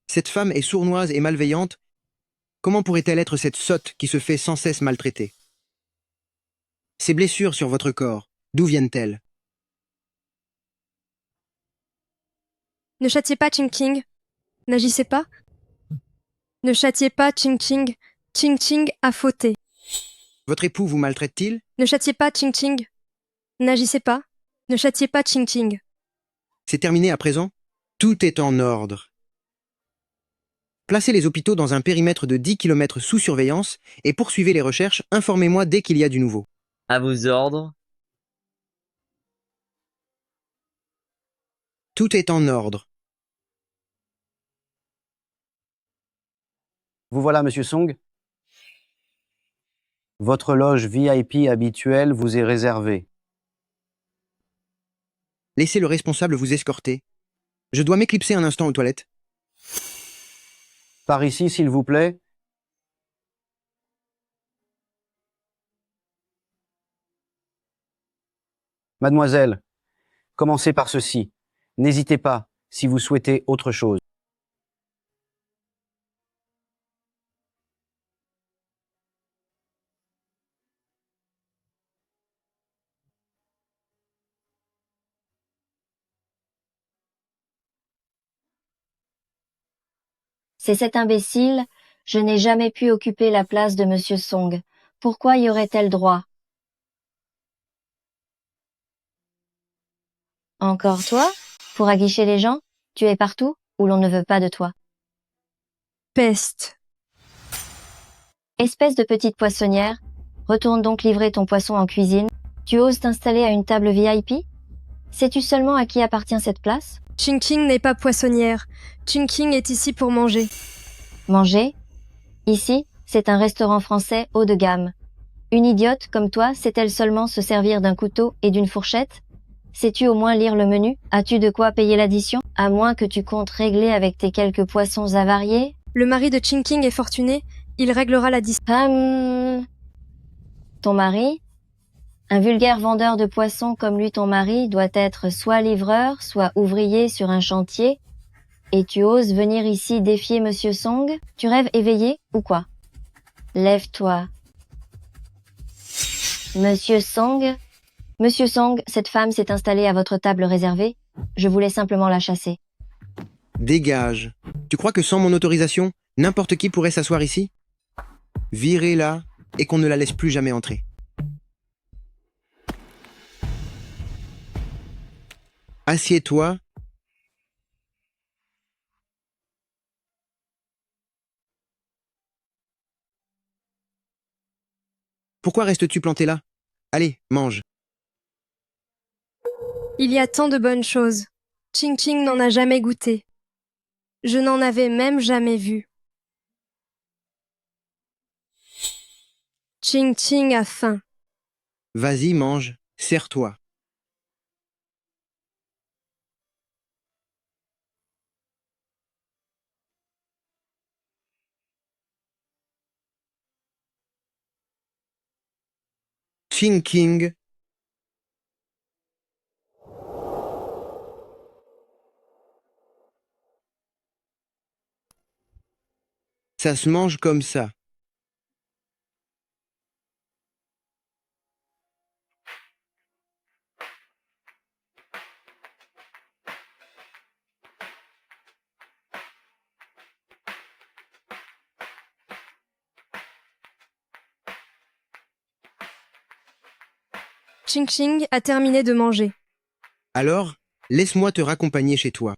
Cette femme est sournoise et malveillante. Comment pourrait-elle être cette sotte qui se fait sans cesse maltraiter? Ces blessures sur votre corps, d'où viennent-elles? Ne châtiez pas Ching Ching. N'agissez pas. Ne châtiez pas Ching Ching. Ching Ching a fauté. Votre époux vous maltraite-t-il? Ne châtiez pas Ching Ching. N'agissez pas. Ne châtiez pas Ching Ching. C'est terminé à présent? Tout est en ordre. Placez les hôpitaux dans un périmètre de 10 km sous surveillance et poursuivez les recherches. Informez-moi dès qu'il y a du nouveau. À vos ordres. Tout est en ordre. Vous voilà, Monsieur Song. Votre loge VIP habituelle vous est réservée. Laissez le responsable vous escorter. Je dois m'éclipser un instant aux toilettes. Par ici, s'il vous plaît. Mademoiselle, commencez par ceci. N'hésitez pas si vous souhaitez autre chose. C'est cet imbécile, je n'ai jamais pu occuper la place de Monsieur Song. Pourquoi y aurait-elle droit? Encore toi? Pour aguicher les gens? Tu es partout où l'on ne veut pas de toi. Peste. Espèce de petite poissonnière, retourne donc livrer ton poisson en cuisine. Tu oses t'installer à une table VIP? Sais-tu seulement à qui appartient cette place? Ching Ching n'est pas poissonnière. Ching Ching est ici pour manger. Manger? Ici, c'est un restaurant français haut de gamme. Une idiote comme toi sait-elle seulement se servir d'un couteau et d'une fourchette? Sais-tu au moins lire le menu? As-tu de quoi payer l'addition? À moins que tu comptes régler avec tes quelques poissons avariés? Le mari de Ching Ching est fortuné. Il réglera la Ton mari? Un vulgaire vendeur de poissons comme lui ton mari doit être soit livreur, soit ouvrier sur un chantier. Et tu oses venir ici défier Monsieur Song? Tu rêves éveillé ou quoi? Lève-toi. Monsieur Song? Monsieur Song, cette femme s'est installée à votre table réservée. Je voulais simplement la chasser. Dégage. Tu crois que sans mon autorisation, n'importe qui pourrait s'asseoir ici? Virez-la et qu'on ne la laisse plus jamais entrer. Assieds-toi. Pourquoi restes-tu planté là? Allez, mange. Il y a tant de bonnes choses. Ching Ching n'en a jamais goûté. Je n'en avais même jamais vu. Ching Ching a faim. Vas-y, mange. Serre-toi. Ching Ching. Ça se mange comme ça. Ching Ching a terminé de manger. Alors, laisse-moi te raccompagner chez toi.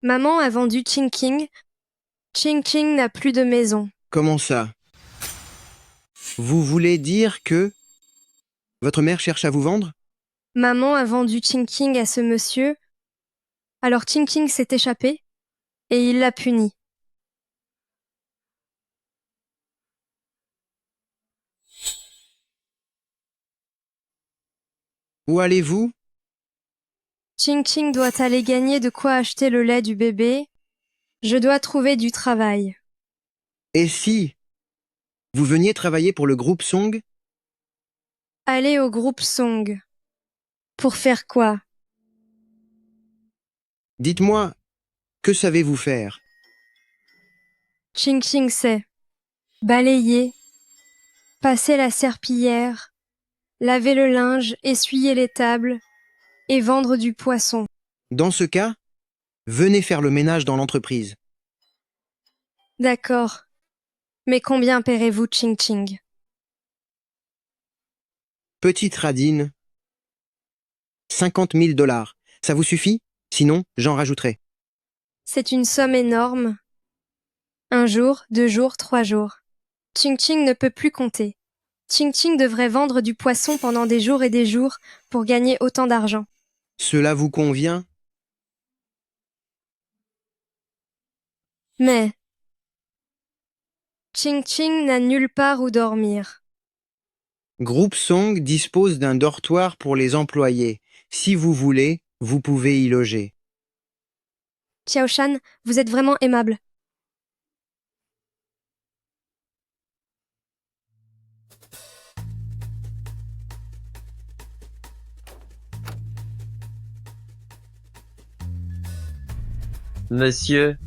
Maman a vendu Ching Ching. Ching Ching n'a plus de maison. Comment ça? Vous voulez dire que votre mère cherche à vous vendre? Maman a vendu Ching Ching à ce monsieur. Alors Ching Ching s'est échappé et il l'a puni. Où allez-vous? Ching Ching doit aller gagner de quoi acheter le lait du bébé. Je dois trouver du travail. Et si vous veniez travailler pour le groupe Song? Aller au groupe Song. Pour faire quoi? Dites-moi, que savez-vous faire? Ching Ching sait balayer, passer la serpillière, laver le linge, essuyer les tables et vendre du poisson. Dans ce cas, venez faire le ménage dans l'entreprise. D'accord. Mais combien paierez-vous Ching Ching? Petite radine. 50 000 $. Ça vous suffit? Sinon, j'en rajouterai. C'est une somme énorme. 1 jour, 2 jours, 3 jours. Ching Ching ne peut plus compter. Ching Ching devrait vendre du poisson pendant des jours et des jours pour gagner autant d'argent. Cela vous convient? Mais Ching Ching n'a nulle part où dormir. Groupe Song dispose d'un dortoir pour les employés. Si vous voulez, vous pouvez y loger. Xiao Shan, vous êtes vraiment aimable. Monsieur,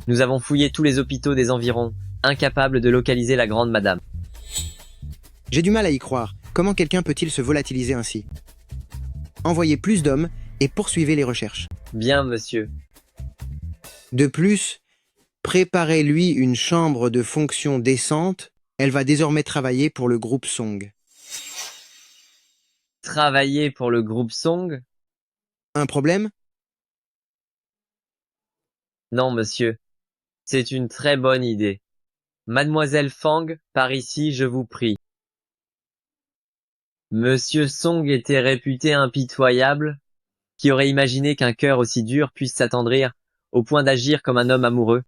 nous avons fouillé tous les hôpitaux des environs, incapables de localiser la grande madame. J'ai du mal à y croire. Comment quelqu'un peut-il se volatiliser ainsi? Envoyez plus d'hommes et poursuivez les recherches. Bien, monsieur. De plus, préparez-lui une chambre de fonction décente. Elle va désormais travailler pour le groupe Song. Travailler pour le groupe Song? Un problème? Non, monsieur. C'est une très bonne idée. Mademoiselle Fang, par ici, je vous prie. Monsieur Song était réputé impitoyable. Qui aurait imaginé qu'un cœur aussi dur puisse s'attendrir au point d'agir comme un homme amoureux?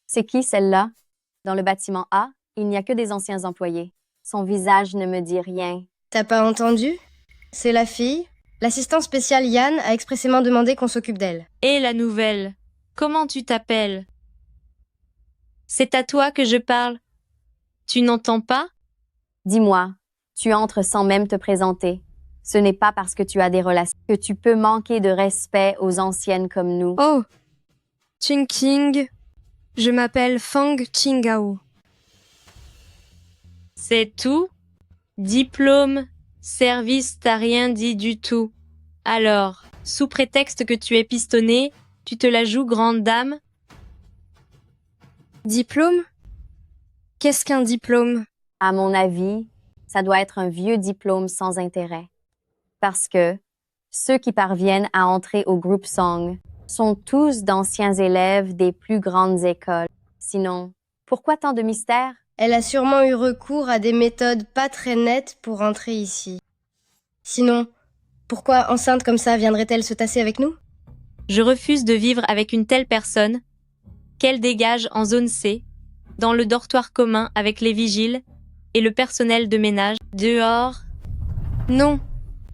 C'est qui celle-là? Dans le bâtiment A, il n'y a que des anciens employés. Son visage ne me dit rien. T'as pas entendu? C'est la fille. L'assistant spécial Yann a expressément demandé qu'on s'occupe d'elle. Et la nouvelle? Comment tu t'appelles? C'est à toi que je parle. Tu n'entends pas? Dis-moi, tu entres sans même te présenter. Ce n'est pas parce que tu as des relations que tu peux manquer de respect aux anciennes comme nous. Oh! Ching Ching, je m'appelle Fang Qinggao. C'est tout? Diplôme, service, t'as rien dit du tout. Alors, sous prétexte que tu es pistonné, tu te la joues grande dame? Diplôme? Qu'est-ce qu'un diplôme? À mon avis, ça doit être un vieux diplôme sans intérêt. Parce que ceux qui parviennent à entrer au groupe Song sont tous d'anciens élèves des plus grandes écoles. Sinon, pourquoi tant de mystère? Elle a sûrement eu recours à des méthodes pas très nettes pour entrer ici. Sinon, pourquoi enceinte comme ça viendrait-elle se tasser avec nous? Je refuse de vivre avec une telle personne qu'elle dégage en zone C, dans le dortoir commun avec les vigiles et le personnel de ménage. Dehors. Non,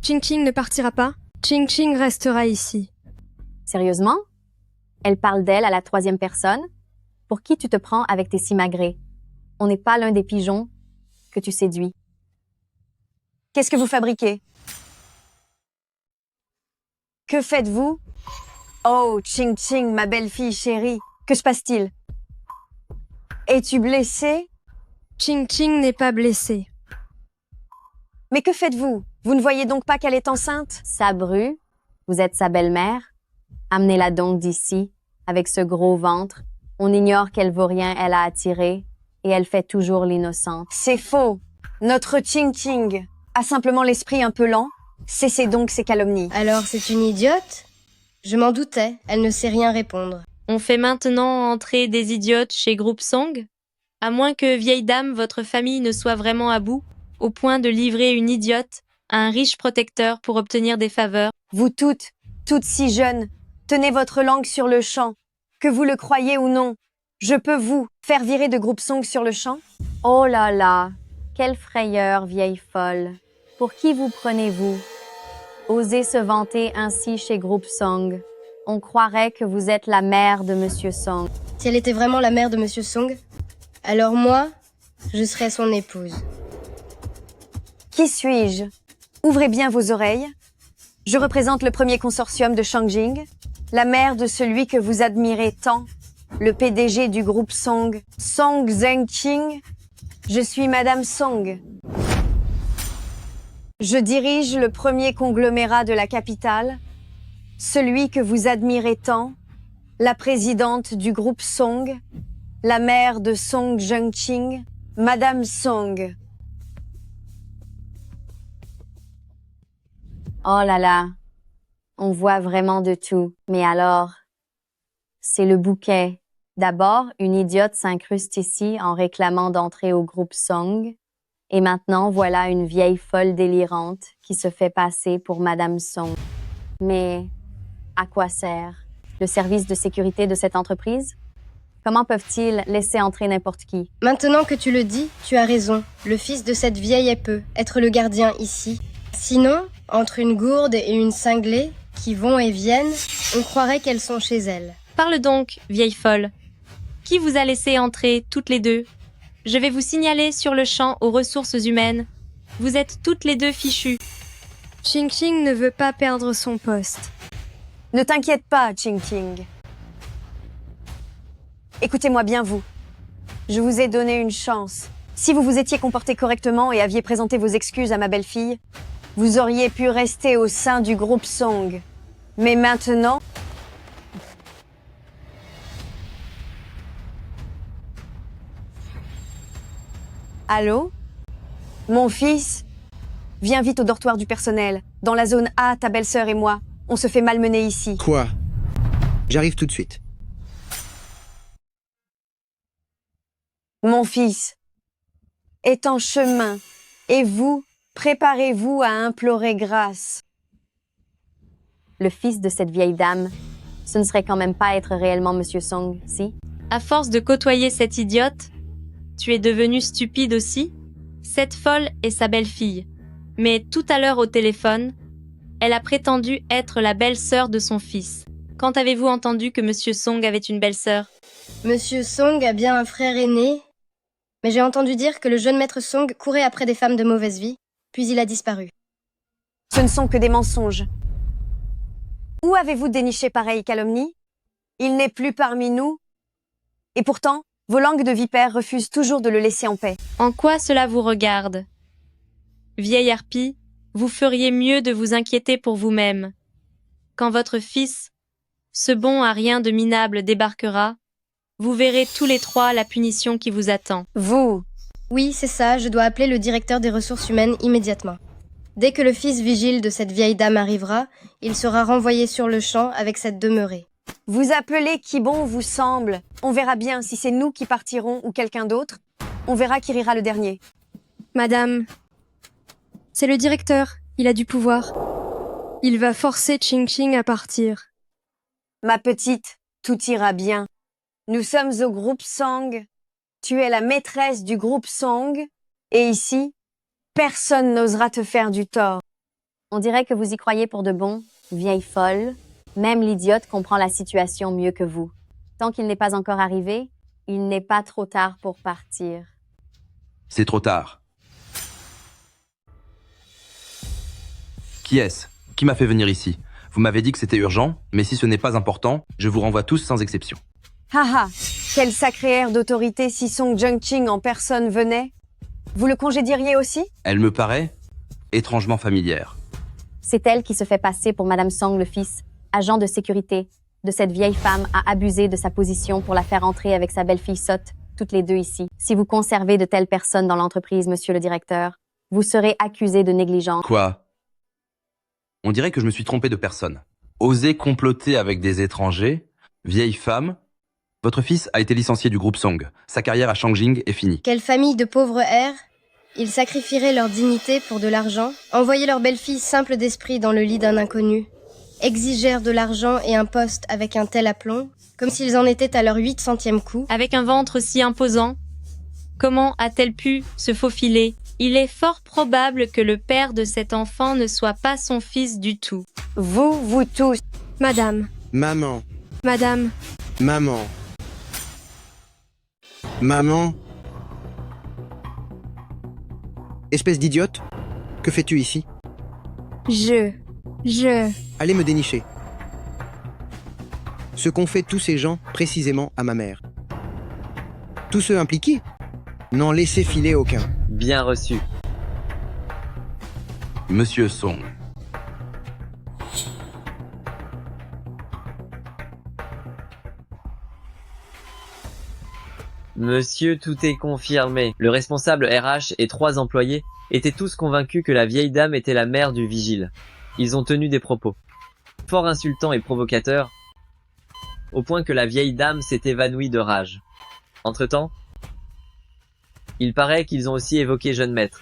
Ching Ching ne partira pas. Ching Ching restera ici. Sérieusement? Elle parle d'elle à la 3e personne? Pour qui tu te prends avec tes simagrées? On n'est pas l'un des pigeons que tu séduis. Qu'est-ce que vous fabriquez? Que faites-vous? Oh, Ching Ching, ma belle-fille chérie, que se passe-t-il? Es-tu blessée? Ching Ching n'est pas blessée. Mais que faites-vous? Vous ne voyez donc pas qu'elle est enceinte? Sabru, vous êtes sa belle-mère? Amenez-la donc d'ici, avec ce gros ventre. On ignore quel vaurien elle a attiré, et elle fait toujours l'innocente. C'est faux! Notre Ching Ching a simplement l'esprit un peu lent. Cessez donc ces calomnies. Alors c'est une idiote? Je m'en doutais, elle ne sait rien répondre. On fait maintenant entrer des idiotes chez Groupe Song? À moins que, vieille dame, votre famille ne soit vraiment à bout, au point de livrer une idiote à un riche protecteur pour obtenir des faveurs. Vous toutes si jeunes, tenez votre langue sur le champ. Que vous le croyez ou non, je peux vous faire virer de groupe Song sur le champ? Oh là là, quelle frayeur, vieille folle. Pour qui vous prenez-vous? Osez se vanter ainsi chez Groupe Song. On croirait que vous êtes la mère de Monsieur Song. Si elle était vraiment la mère de Monsieur Song, alors moi, je serais son épouse. Qui suis-je? Ouvrez bien vos oreilles. Je représente le premier consortium de Shangjing, la mère de celui que vous admirez tant, le PDG du groupe Song, Song Zhengqing. Je suis Madame Song. Je dirige le premier conglomérat de la capitale, celui que vous admirez tant, la présidente du groupe Song, la mère de Song Zhengqing, Madame Song. Oh là là, on voit vraiment de tout. Mais alors, c'est le bouquet. D'abord, une idiote s'incruste ici en réclamant d'entrer au groupe Song. Et maintenant, voilà une vieille folle délirante qui se fait passer pour Madame Song. Mais à quoi sert le service de sécurité de cette entreprise? Comment peuvent-ils laisser entrer n'importe qui? Maintenant que tu le dis, tu as raison. Le fils de cette vieille peut être le gardien ici. Sinon, entre une gourde et une cinglée qui vont et viennent, on croirait qu'elles sont chez elles. Parle donc, vieille folle. Qui vous a laissé entrer toutes les deux? Je vais vous signaler sur le champ aux ressources humaines. Vous êtes toutes les deux fichues. Ching Ching ne veut pas perdre son poste. Ne t'inquiète pas, Ching Ching. Écoutez-moi bien, vous. Je vous ai donné une chance. Si vous vous étiez comporté correctement et aviez présenté vos excuses à ma belle-fille, vous auriez pu rester au sein du groupe Song. Mais maintenant... Allô? Mon fils? Viens vite au dortoir du personnel. Dans la zone A, ta belle-sœur et moi, on se fait malmener ici. Quoi? J'arrive tout de suite. Mon fils est en chemin, et vous, préparez-vous à implorer grâce. Le fils de cette vieille dame, ce ne serait quand même pas être réellement Monsieur Song, si? À force de côtoyer cette idiote, tu es devenue stupide aussi? Cette folle est sa belle-fille. Mais tout à l'heure au téléphone, elle a prétendu être la belle-sœur de son fils. Quand avez-vous entendu que Monsieur Song avait une belle-sœur? Monsieur Song a bien un frère aîné, mais j'ai entendu dire que le jeune maître Song courait après des femmes de mauvaise vie, puis il a disparu. Ce ne sont que des mensonges. Où avez-vous déniché pareille calomnie? Il n'est plus parmi nous. Et pourtant, vos langues de vipère refusent toujours de le laisser en paix. En quoi cela vous regarde? Vieille harpie, vous feriez mieux de vous inquiéter pour vous-même. Quand votre fils, ce bon à rien de minable, débarquera, vous verrez tous les trois la punition qui vous attend. Vous? Oui, c'est ça, je dois appeler le directeur des ressources humaines immédiatement. Dès que le fils vigile de cette vieille dame arrivera, il sera renvoyé sur le champ avec cette demeurée. Vous appelez qui bon vous semble. On verra bien si c'est nous qui partirons ou quelqu'un d'autre. On verra qui rira le dernier. Madame, c'est le directeur, il a du pouvoir. Il va forcer Ching Ching à partir. Ma petite, tout ira bien. Nous sommes au groupe Song. Tu es la maîtresse du groupe Song. Et ici, personne n'osera te faire du tort. On dirait que vous y croyez pour de bon, vieille folle. Même l'idiote comprend la situation mieux que vous. Tant qu'il n'est pas encore arrivé, il n'est pas trop tard pour partir. C'est trop tard. Qui est-ce? Qui m'a fait venir ici? Vous m'avez dit que c'était urgent, mais si ce n'est pas important, je vous renvoie tous sans exception. Haha, quel sacré air d'autorité si Song Zhengqing en personne venait. Vous le congédieriez aussi? Elle me paraît étrangement familière. C'est elle qui se fait passer pour Madame Song, le fils, agent de sécurité de cette vieille femme, a abusé de sa position pour la faire entrer avec sa belle-fille sotte, toutes les deux ici. Si vous conservez de telles personnes dans l'entreprise, monsieur le directeur, vous serez accusé de négligence. Quoi? On dirait que je me suis trompé de personne. Oser comploter avec des étrangers, vieille femme, Votre fils a été licencié du groupe Song. Sa carrière à Changjing est finie. Quelle famille de pauvres airs. Ils sacrifieraient leur dignité pour de l'argent, envoyaient leur belle-fille simple d'esprit dans le lit d'un inconnu, exigèrent de l'argent et un poste avec un tel aplomb, comme s'ils en étaient à leur 800e coup. Avec un ventre si imposant, comment a-t-elle pu se faufiler? Il est fort probable que le père de cet enfant ne soit pas son fils du tout. Vous tous. Madame, Maman, madame, maman. Maman. Espèce d'idiote, que fais-tu ici? je... Allez me dénicher. Ce qu'ont fait tous ces gens précisément à ma mère. Tous ceux impliqués n'en laissez filer aucun. Bien reçu. Monsieur Song. Monsieur, tout est confirmé. Le responsable RH et 3 employés étaient tous convaincus que la vieille dame était la mère du vigile. Ils ont tenu des propos fort insultants et provocateurs, au point que la vieille dame s'est évanouie de rage. Entre-temps, il paraît qu'ils ont aussi évoqué jeune maître.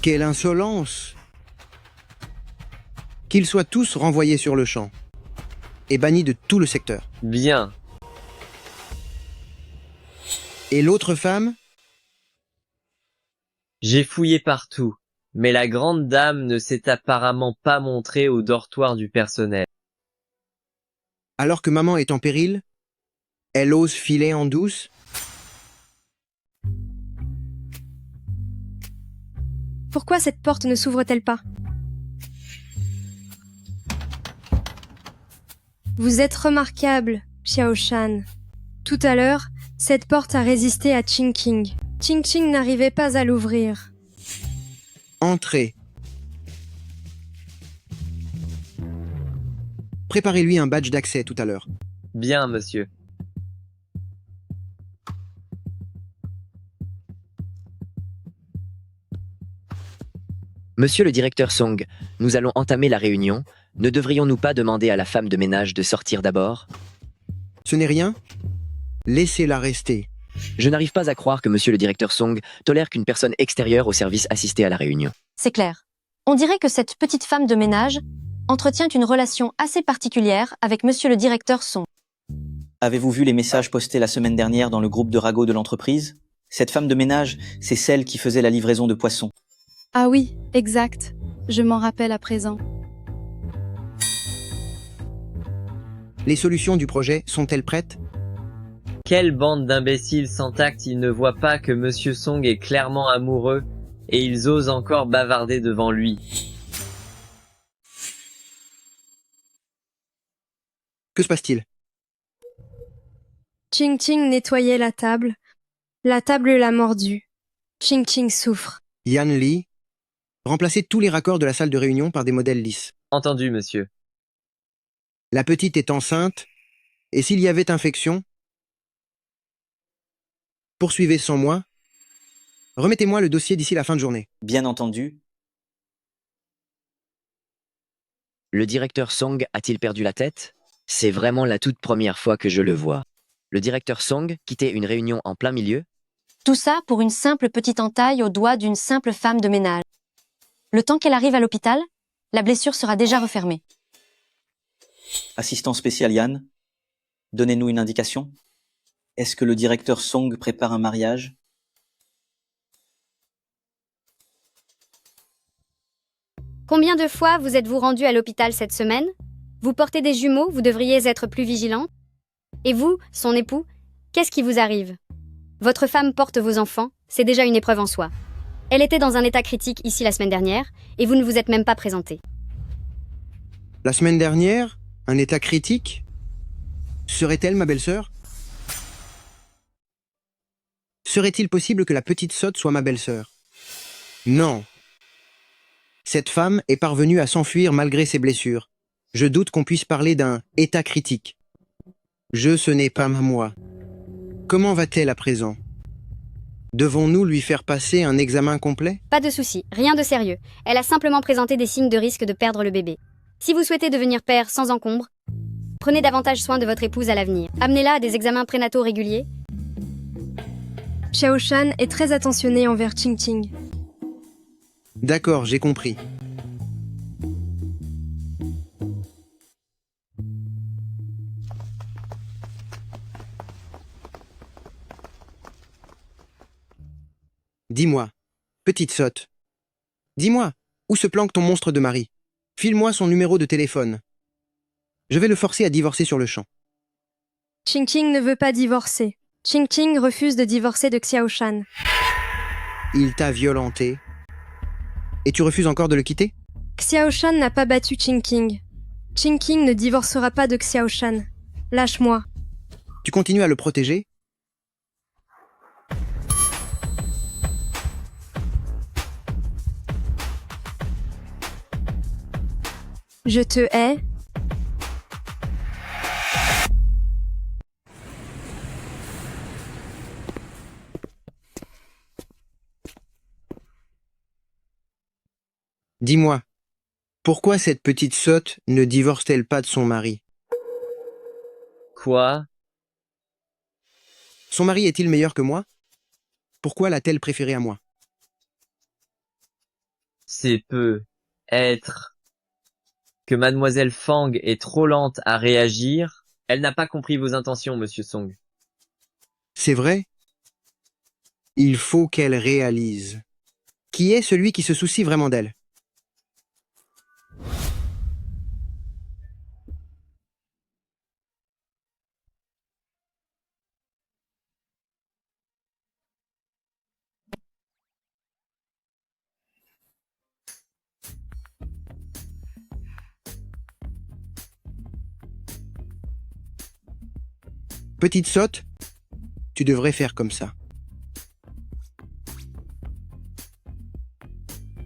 Quelle insolence! Qu'ils soient tous renvoyés sur le champ et bannis de tout le secteur. Bien. Et l'autre femme? J'ai fouillé partout, mais la grande dame ne s'est apparemment pas montrée au dortoir du personnel. Alors que maman est en péril, elle ose filer en douce? Pourquoi cette porte ne s'ouvre-t-elle pas? Vous êtes remarquable, Xiao Shan. Tout à l'heure, cette porte a résisté à Ching Ching. Ching Ching n'arrivait pas à l'ouvrir. Entrez. Préparez-lui un badge d'accès tout à l'heure. Bien, monsieur. Monsieur le directeur Song, nous allons entamer la réunion. Ne devrions-nous pas demander à la femme de ménage de sortir d'abord? Ce n'est rien. Laissez-la rester. Je n'arrive pas à croire que monsieur le directeur Song tolère qu'une personne extérieure au service assiste à la réunion. C'est clair. On dirait que cette petite femme de ménage entretient une relation assez particulière avec monsieur le directeur Song. Avez-vous vu les messages postés la semaine dernière dans le groupe de ragots de l'entreprise? Cette femme de ménage, c'est celle qui faisait la livraison de poissons. Ah oui, exact. Je m'en rappelle à présent. Les solutions du projet sont-elles prêtes? Quelle bande d'imbéciles sans tact, ils ne voient pas que monsieur Song est clairement amoureux et ils osent encore bavarder devant lui. Que se passe-t-il? Ching Ching nettoyait la table. La table l'a mordu. Ching Ching souffre. Yan Li, remplacez tous les raccords de la salle de réunion par des modèles lisses. Entendu, monsieur. La petite est enceinte, et s'il y avait infection, poursuivez sans moi. Remettez-moi le dossier d'ici la fin de journée. Bien entendu. Le directeur Song a-t-il perdu la tête? C'est vraiment la toute première fois que je le vois. Le directeur Song quittait une réunion en plein milieu. Tout ça pour une simple petite entaille au doigt d'une simple femme de ménage. Le temps qu'elle arrive à l'hôpital, la blessure sera déjà refermée. Assistant spécial Yann, donnez-nous une indication. Est-ce que le directeur Song prépare un mariage? Combien de fois vous êtes-vous rendu à l'hôpital cette semaine? Vous portez des jumeaux, vous devriez être plus vigilant. Et vous, son époux, qu'est-ce qui vous arrive? Votre femme porte vos enfants, c'est déjà une épreuve en soi. Elle était dans un état critique ici la semaine dernière, et vous ne vous êtes même pas présenté. La semaine dernière, un état critique? Serait-elle ma belle-sœur? Serait-il possible que la petite sotte soit ma belle-sœur? Non. Cette femme est parvenue à s'enfuir malgré ses blessures. Je doute qu'on puisse parler d'un état critique. Ce n'est pas moi. Comment va-t-elle à présent? Devons-nous lui faire passer un examen complet? Pas de souci, rien de sérieux. Elle a simplement présenté des signes de risque de perdre le bébé. Si vous souhaitez devenir père sans encombre, Prenez davantage soin de votre épouse à l'avenir. Amenez-la à des examens prénataux réguliers. Xiao Shan est très attentionné envers Ching Ching. D'accord, j'ai compris. Dis-moi, petite sotte. Dis-moi, où se planque ton monstre de mari? File-moi son numéro de téléphone. Je vais le forcer à divorcer sur le champ. Ching Ching ne veut pas divorcer. Ching Ching refuse de divorcer de Xiao Shan. Il t'a violenté. Et tu refuses encore de le quitter? Xiao Shan n'a pas battu Ching Ching. Ching Ching ne divorcera pas de Xiao Shan. Lâche-moi. Tu continues à le protéger? Je te hais. Dis-moi, pourquoi cette petite sotte ne divorce-t-elle pas de son mari? Quoi? Son mari est-il meilleur que moi? Pourquoi l'a-t-elle préféré à moi? C'est peu être que Mademoiselle Fang est trop lente à réagir. Elle n'a pas compris vos intentions, Monsieur Song. C'est vrai? Il faut qu'elle réalise. Qui est celui qui se soucie vraiment d'elle? Petite sotte, tu devrais faire comme ça.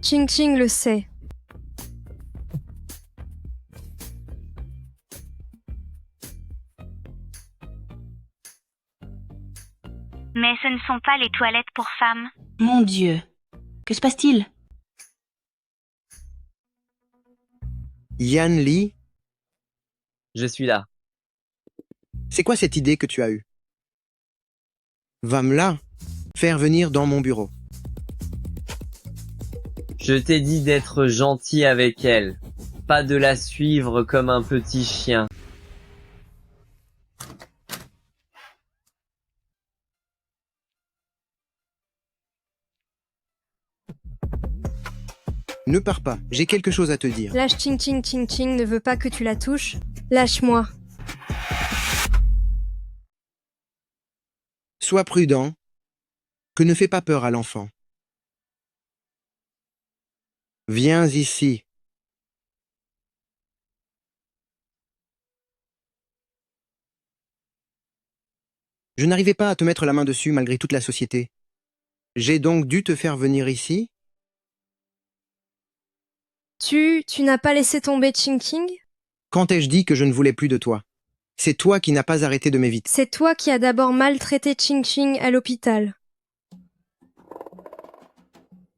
Ching Ching le sait. Mais ce ne sont pas les toilettes pour femmes. Mon Dieu, que se passe-t-il? Yan Li, Je suis là. c'est quoi cette idée que tu as eue? Va me là, faire venir dans mon bureau. Je t'ai dit d'être gentil avec elle, pas de la suivre comme un petit chien. Ne pars pas, j'ai quelque chose à te dire. Lâche Ching Ching. Ching Ching ne veut pas que tu la touches. Lâche-moi. Sois prudent, que ne fais pas peur à l'enfant. Viens ici. Je n'arrivais pas à te mettre la main dessus malgré toute la société. J'ai donc dû te faire venir ici. Tu n'as pas laissé tomber Ching Ching? Quand ai-je dit que je ne voulais plus de toi? C'est toi qui n'as pas arrêté de m'éviter. C'est toi qui as d'abord maltraité Ching Ching à l'hôpital.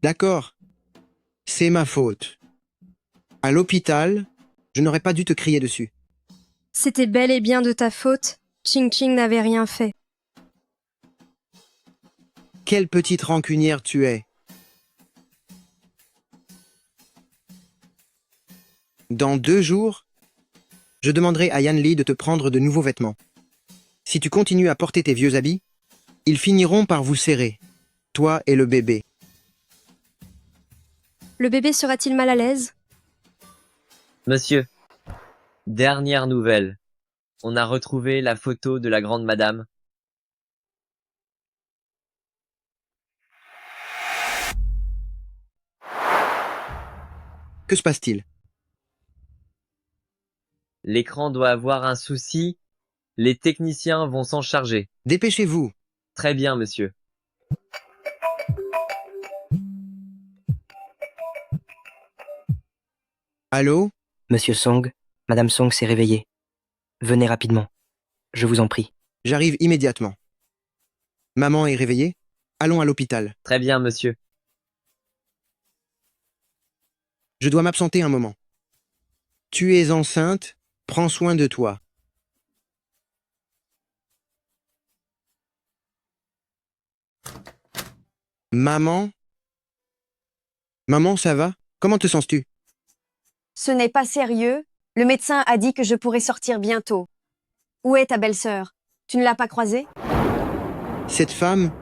D'accord. C'est ma faute. À l'hôpital, je n'aurais pas dû te crier dessus. C'était bel et bien de ta faute. Ching Ching n'avait rien fait. Quelle petite rancunière tu es. Dans 2 jours, je demanderai à Yan Li de te prendre de nouveaux vêtements. Si tu continues à porter tes vieux habits, ils finiront par vous serrer, toi et le bébé. Le bébé sera-t-il mal à l'aise? Monsieur, dernière nouvelle. On a retrouvé la photo de la grande madame. Que se passe-t-il? L'écran doit avoir un souci. Les techniciens vont s'en charger. Dépêchez-vous. Très bien, monsieur. Allô? Monsieur Song, Madame Song s'est réveillée. Venez rapidement. Je vous en prie. J'arrive immédiatement. Maman est réveillée? Allons à l'hôpital. Très bien, monsieur. Je dois m'absenter un moment. Tu es enceinte, prends soin de toi. Maman? Maman, ça va? Comment te sens-tu? Ce n'est pas sérieux. Le médecin a dit que je pourrais sortir bientôt. Où est ta belle-sœur? Tu ne l'as pas croisée? Cette femme?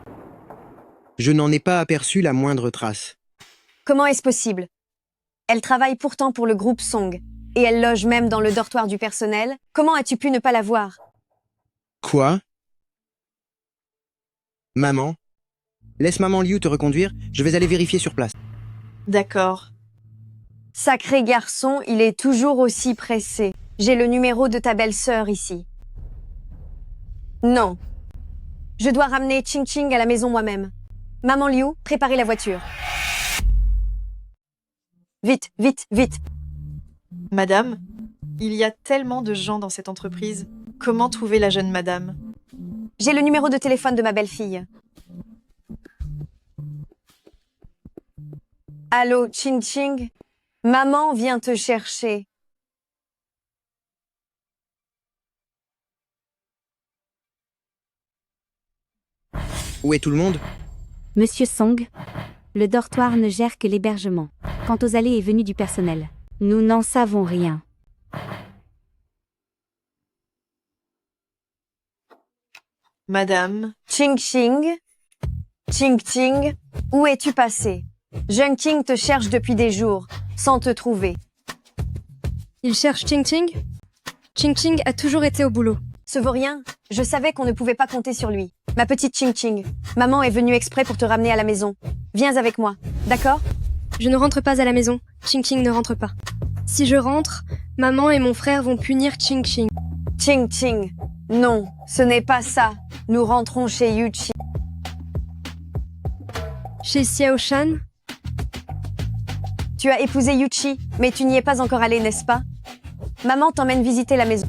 Je n'en ai pas aperçu la moindre trace. Comment est-ce possible? Elle travaille pourtant pour le groupe Song. Et elle loge même dans le dortoir du personnel. Comment as-tu pu ne pas la voir? Quoi? Maman? Laisse maman Liu te reconduire, je vais aller vérifier sur place. D'accord. Sacré garçon, il est toujours aussi pressé. J'ai le numéro de ta belle-sœur ici. Non. Je dois ramener Ching Ching à la maison moi-même. Maman Liu, préparez la voiture. Vite, vite, vite. Madame, il y a tellement de gens dans cette entreprise. Comment trouver la jeune madame? J'ai le numéro de téléphone de ma belle-fille. Allô, Ching Ching? Maman vient te chercher. Où est tout le monde? Monsieur Song, le dortoir ne gère que l'hébergement. Quant aux allées et venues du personnel, nous n'en savons rien. Madame. Ching Ching? Ching Ching, où es-tu passé? Jung King te cherche depuis des jours, sans te trouver. Il cherche Ching Ching? Ching Ching a toujours été au boulot. Ce vaurien, je savais qu'on ne pouvait pas compter sur lui. Ma petite Ching Ching, maman est venue exprès pour te ramener à la maison. Viens avec moi, d'accord? Je ne rentre pas à la maison. Ching Ching ne rentre pas. Si je rentre, maman et mon frère vont punir Ching Ching. Ching Ching, non, ce n'est pas ça. Nous rentrons chez Yuchi. Chez Xiao Shan? Tu as épousé Yuchi, mais tu n'y es pas encore allé, n'est-ce pas? Maman t'emmène visiter la maison.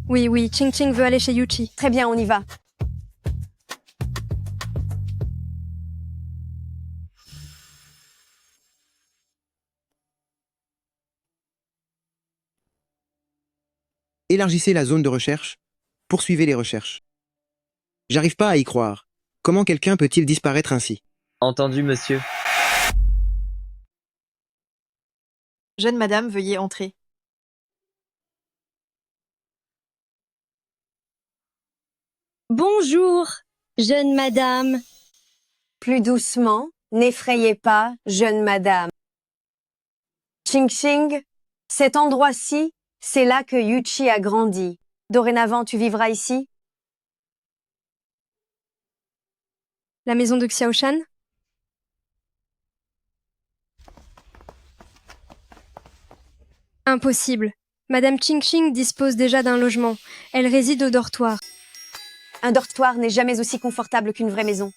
Oui, oui, Ching Ching veut aller chez Yuchi. Très bien, on y va. Élargissez la zone de recherche. Poursuivez les recherches. J'arrive pas à y croire. Comment quelqu'un peut-il disparaître ainsi? Entendu, monsieur. Jeune madame, veuillez entrer. Bonjour, jeune madame. Plus doucement, n'effrayez pas, jeune madame. Ching Ching, cet endroit-ci, c'est là que Yuchi a grandi. Dorénavant, tu vivras ici? La maison de Xiao Shan? Impossible. Madame Ching Ching dispose déjà d'un logement. Elle réside au dortoir. Un dortoir n'est jamais aussi confortable qu'une vraie maison.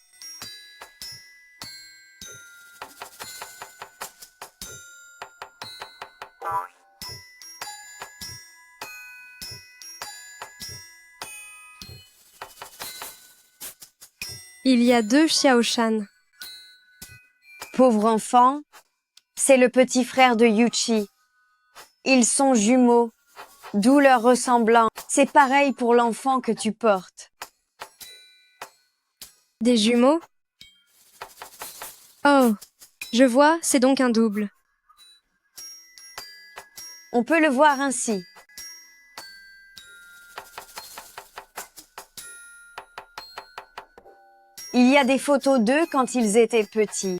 Il y a 2 Xiao Shan. Pauvre enfant, c'est le petit frère de Yuchi. Ils sont jumeaux, d'où leur ressemblant. C'est pareil pour l'enfant que tu portes. Des jumeaux? Oh, je vois, c'est donc un double. On peut le voir ainsi. Il y a des photos d'eux quand ils étaient petits.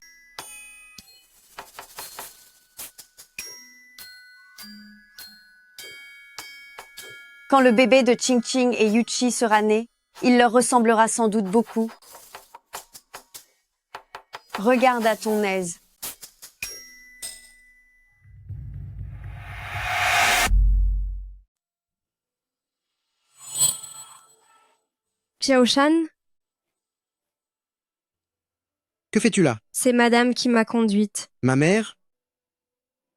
Quand le bébé de Ching Ching et Yuchi sera né, il leur ressemblera sans doute beaucoup. Regarde à ton aise. Xiao Shan? Que fais-tu là? C'est madame qui m'a conduite. Ma mère?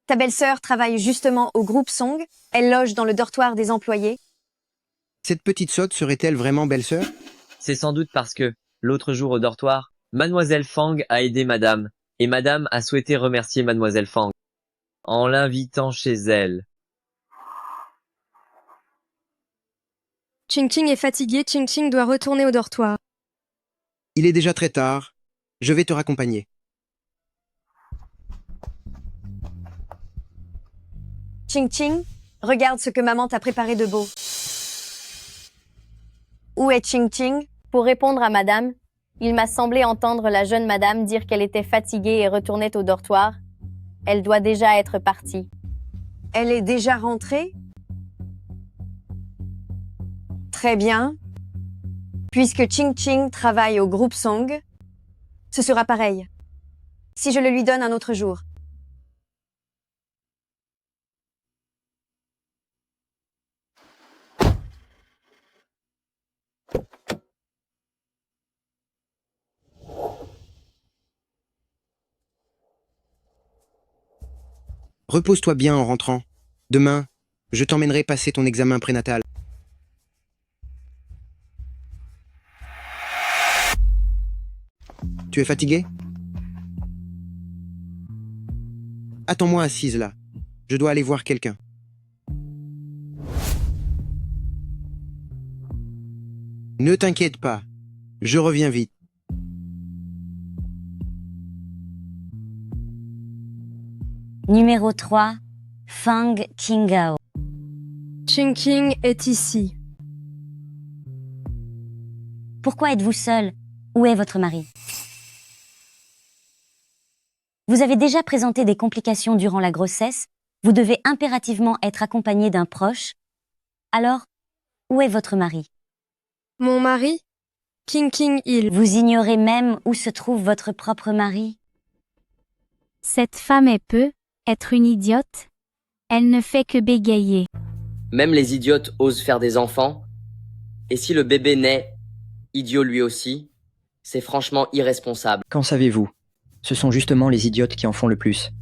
Ta belle-sœur travaille justement au groupe Song. Elle loge dans le dortoir des employés. Cette petite sotte serait-elle vraiment belle-sœur? C'est sans doute parce que, l'autre jour au dortoir, Mademoiselle Fang a aidé madame, et madame a souhaité remercier Mademoiselle Fang en l'invitant chez elle. Ching Ching est fatiguée, Ching Ching doit retourner au dortoir. Il est déjà très tard. Je vais te raccompagner. Ching Ching, regarde ce que maman t'a préparé de beau. Où est Ching Ching? Pour répondre à madame, il m'a semblé entendre la jeune madame dire qu'elle était fatiguée et retournait au dortoir. Elle doit déjà être partie. Elle est déjà rentrée? Très bien. Puisque Ching Ching travaille au groupe Song, ce sera pareil. Si je le lui donne un autre jour. Repose-toi bien en rentrant. Demain, je t'emmènerai passer ton examen prénatal. Tu es fatigué? Attends-moi assise là. Je dois aller voir quelqu'un. Ne t'inquiète pas. Je reviens vite. Numéro 3, Fang Qinggao. Ching est ici. Pourquoi êtes-vous seul? Où est votre mari? Vous avez déjà présenté des complications durant la grossesse. Vous devez impérativement être accompagné d'un proche. Alors, où est votre mari? Mon mari? King Il. Vous ignorez même où se trouve votre propre mari? Cette femme est peu être une idiote. Elle ne fait que bégayer. Même les idiotes osent faire des enfants. Et si le bébé naît idiot lui aussi, c'est franchement irresponsable. Qu'en savez-vous? Ce sont justement les idiotes qui en font le plus.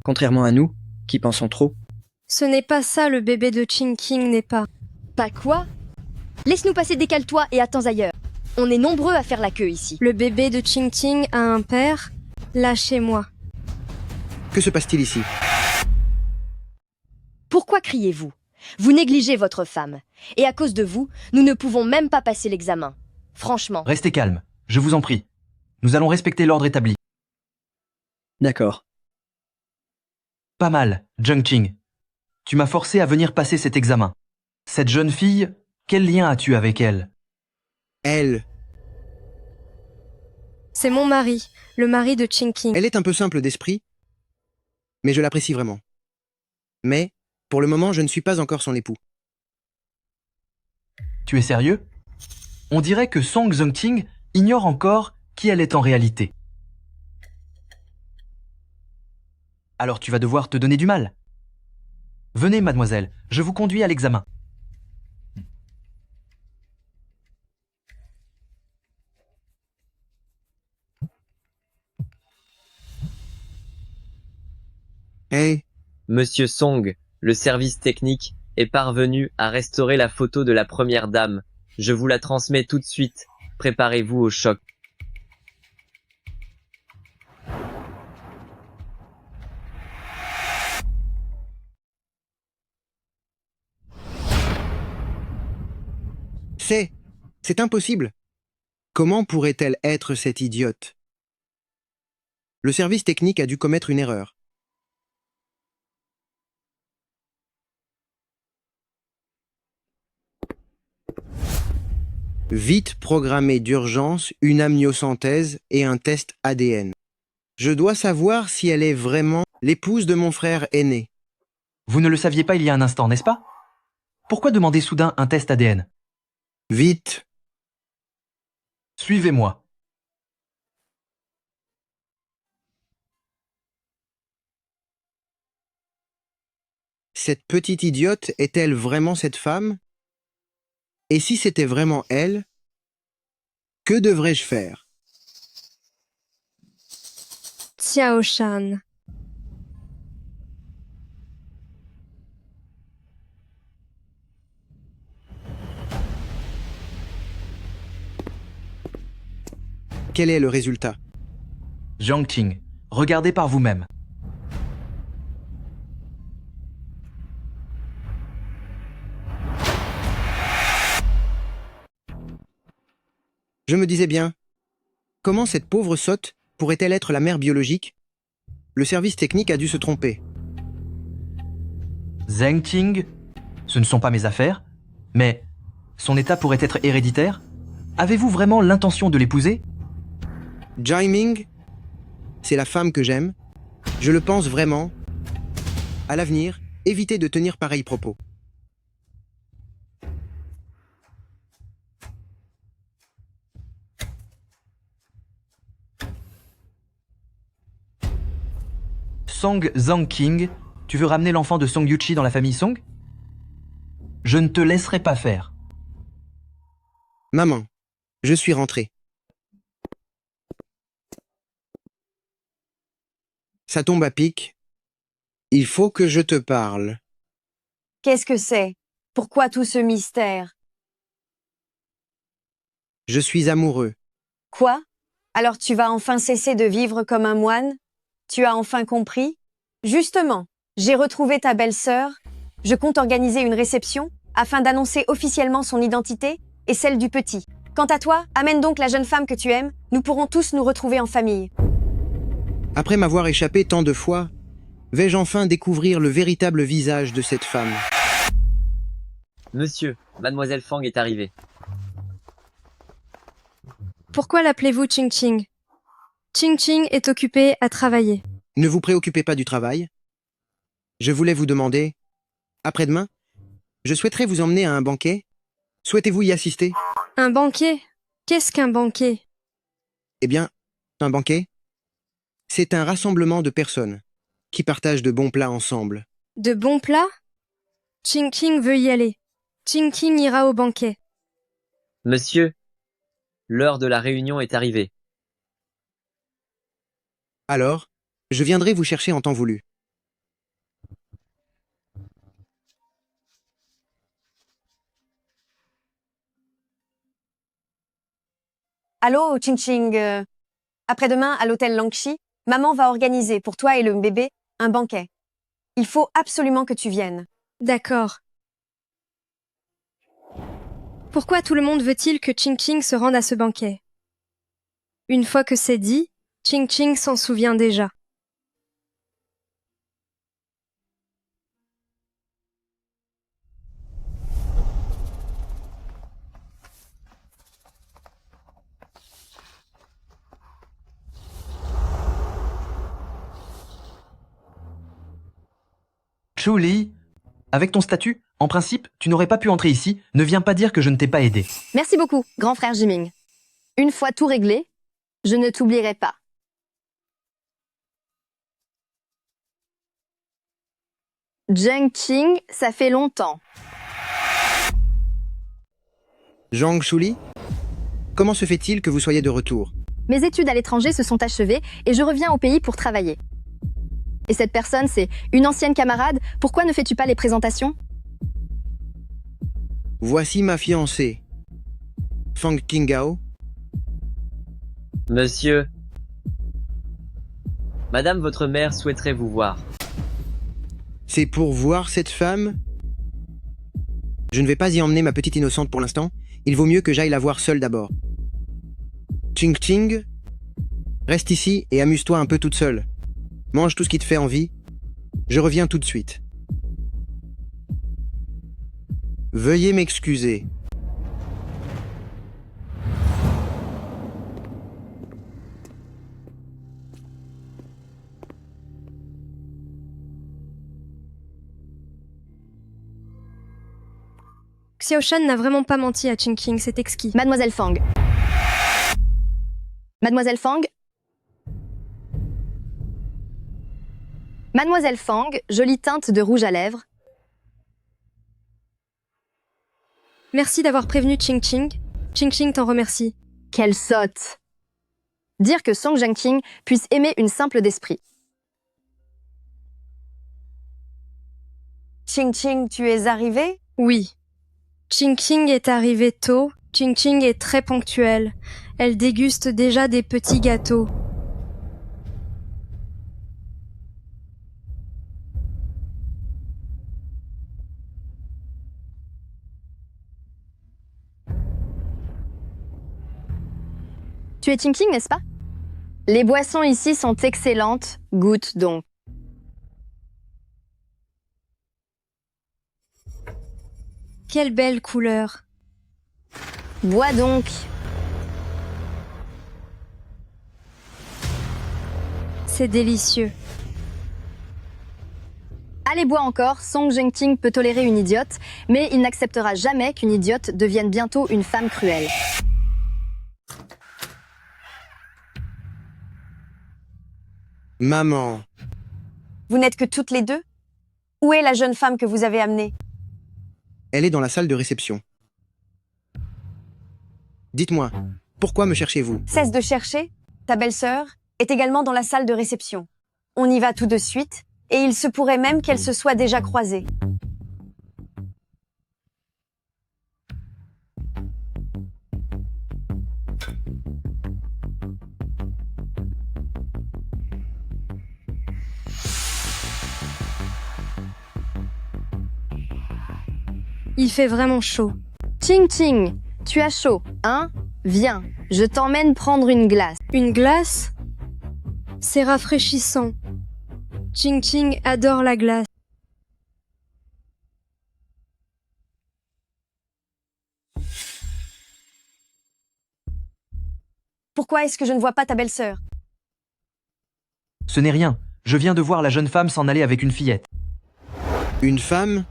Contrairement à nous, qui pensons trop. Ce n'est pas ça, le bébé de Ching n'est pas. Pas quoi? Laisse-nous passer, décale-toi et attends ailleurs. On est nombreux à faire la queue ici. Le bébé de Ching a un père. Lâchez-moi. Que se passe-t-il ici? Pourquoi criez-vous? Vous négligez votre femme. Et à cause de vous, nous ne pouvons même pas passer l'examen. Franchement. Restez calme, je vous en prie. Nous allons respecter l'ordre établi. D'accord. Pas mal, Jung Ching. Tu m'as forcé à venir passer cet examen. Cette jeune fille, quel lien as-tu avec elle? Elle. C'est mon mari, le mari de Ching. Elle est un peu simple d'esprit, mais je l'apprécie vraiment. Mais, pour le moment, je ne suis pas encore son époux. Tu es sérieux? On dirait que Song Zongting ignore encore qui elle est en réalité. Alors tu vas devoir te donner du mal. Venez, mademoiselle, je vous conduis à l'examen. Hey. Monsieur Song, le service technique, est parvenu à restaurer la photo de la première dame. Je vous la transmets tout de suite. Préparez-vous au choc. C'est impossible. Comment pourrait-elle être cette idiote? Le service technique a dû commettre une erreur. Vite programmer d'urgence une amniosynthèse et un test ADN. Je dois savoir si elle est vraiment l'épouse de mon frère aîné. Vous ne le saviez pas il y a un instant, n'est-ce pas? Pourquoi demander soudain un test ADN? Vite. Suivez-moi. Cette petite idiote est-elle vraiment cette femme? Et si c'était vraiment elle, que devrais-je faire? Xiao Shan. Quel est le résultat? Jiang Qing, regardez par vous-même. Je me disais bien, Comment cette pauvre sotte pourrait-elle être la mère biologique? Le service technique a dû se tromper. Zheng Ting, ce ne sont pas mes affaires, mais son état pourrait être héréditaire? Avez-vous vraiment l'intention de l'épouser? Jai Ming, c'est la femme que j'aime. Je le pense vraiment. À l'avenir, évitez de tenir pareils propos. Song Zhangqing, tu veux ramener l'enfant de Song Yuchi dans la famille Song? Je ne te laisserai pas faire. Maman, je suis rentré. Ça tombe à pic. Il faut que je te parle. Qu'est-ce que c'est? Pourquoi tout ce mystère? Je suis amoureux. Quoi? Alors tu vas enfin cesser de vivre comme un moine? Tu as enfin compris? Justement, j'ai retrouvé ta belle-sœur. Je compte organiser une réception afin d'annoncer officiellement son identité et celle du petit. Quant à toi, amène donc la jeune femme que tu aimes. Nous pourrons tous nous retrouver en famille. Après m'avoir échappé tant de fois, vais-je enfin découvrir le véritable visage de cette femme? Monsieur, mademoiselle Fang est arrivée. Pourquoi l'appelez-vous Ching Ching? Ching Ching est occupée à travailler. Ne vous préoccupez pas du travail. Je voulais vous demander, après-demain, je souhaiterais vous emmener à un banquet. Souhaitez-vous y assister? Un banquet? Qu'est-ce qu'un banquet? Eh bien, un banquet, c'est un rassemblement de personnes qui partagent de bons plats ensemble. De bons plats? Ching Ching veut y aller. Ching Ching ira au banquet. Monsieur, l'heure de la réunion est arrivée. Alors, je viendrai vous chercher en temps voulu. Allô, Ching Ching. Après-demain, à l'hôtel Langshi, maman va organiser pour toi et le bébé un banquet. Il faut absolument que tu viennes. D'accord. Pourquoi tout le monde veut-il que Ching Ching se rende à ce banquet? Une fois que c'est dit, Ching Ching s'en souvient déjà. Chu Li, avec ton statut, en principe, tu n'aurais pas pu entrer ici. Ne viens pas dire que je ne t'ai pas aidé. Merci beaucoup, grand frère Jiming. Une fois tout réglé, je ne t'oublierai pas. Zheng Qing, ça fait longtemps. Zhang Shuli, comment se fait-il que vous soyez de retour? Mes études à l'étranger se sont achevées et je reviens au pays pour travailler. Et cette personne, c'est une ancienne camarade. Pourquoi ne fais-tu pas les présentations? Voici ma fiancée, Fang Qinggao. Monsieur, Madame votre mère souhaiterait vous voir. C'est pour voir cette femme? Je ne vais pas y emmener ma petite innocente pour l'instant. Il vaut mieux que j'aille la voir seule d'abord. Ching Ching, reste ici et amuse-toi un peu toute seule. Mange tout ce qui te fait envie. Je reviens tout de suite. Veuillez m'excuser. Xiaoshan n'a vraiment pas menti à Ching Ching, c'est exquis. Mademoiselle Fang. Mademoiselle Fang. Mademoiselle Fang, jolie teinte de rouge à lèvres. Merci d'avoir prévenu Ching Ching. Ching Ching t'en remercie. Quelle sotte! Dire que Song Zhangqing puisse aimer une simple d'esprit. Ching Ching, tu es arrivé? Oui. Ching Ching est arrivée tôt. Ching Ching est très ponctuelle. Elle déguste déjà des petits gâteaux. Tu es Ching Ching, n'est-ce pas? Les boissons ici sont excellentes, goûte donc. Quelle belle couleur. Bois donc. C'est délicieux. Allez, bois encore, Song Jung-ting peut tolérer une idiote, mais il n'acceptera jamais qu'une idiote devienne bientôt une femme cruelle. Maman. Vous n'êtes que toutes les deux? Où est la jeune femme que vous avez amenée? Elle est dans la salle de réception. Dites-moi, pourquoi me cherchez-vous? Cesse de chercher. Ta belle-sœur est également dans la salle de réception. On y va tout de suite, et il se pourrait même qu'elle se soit déjà croisée. Il fait vraiment chaud. Ching Ching, tu as chaud, hein? Viens, je t'emmène prendre une glace. Une glace? C'est rafraîchissant. Ching Ching adore la glace. Pourquoi est-ce que je ne vois pas ta belle-sœur? Ce n'est rien. Je viens de voir la jeune femme s'en aller avec une fillette. Une femme?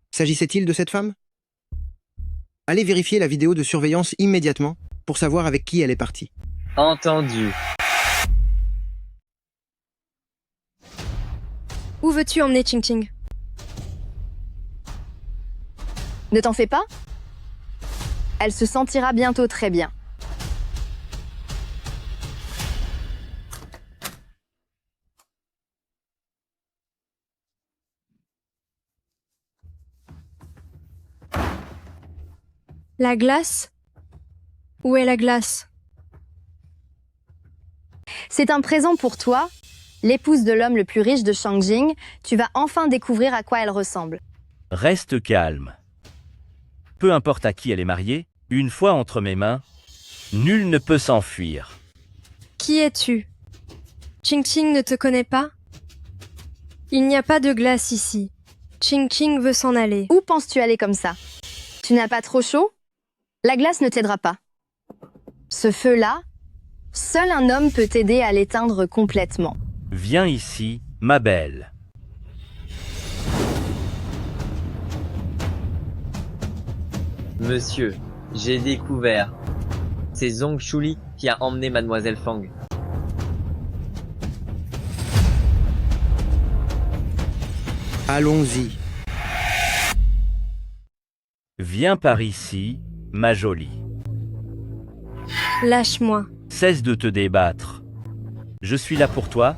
S'agissait-il de cette femme? Allez vérifier la vidéo de surveillance immédiatement pour savoir avec qui elle est partie. Entendu. Où veux-tu emmener Ching Ching? Ne t'en fais pas. Elle se sentira bientôt très bien. La glace? Où est la glace? C'est un présent pour toi, l'épouse de l'homme le plus riche de Shangjing. Tu vas enfin découvrir à quoi elle ressemble. Reste calme. Peu importe à qui elle est mariée, une fois entre mes mains, nul ne peut s'enfuir. Qui es-tu? Ching Ching ne te connaît pas? Il n'y a pas de glace ici. Ching Ching veut s'en aller. Où penses-tu aller comme ça? Tu n'as pas trop chaud? La glace ne t'aidera pas. Ce feu-là, seul un homme peut t'aider à l'éteindre complètement. Viens ici, ma belle. Monsieur, j'ai découvert. C'est Zhong Shuli qui a emmené Mademoiselle Fang. Allons-y. Viens par ici, ma jolie. Lâche-moi. Cesse de te débattre. Je suis là pour toi.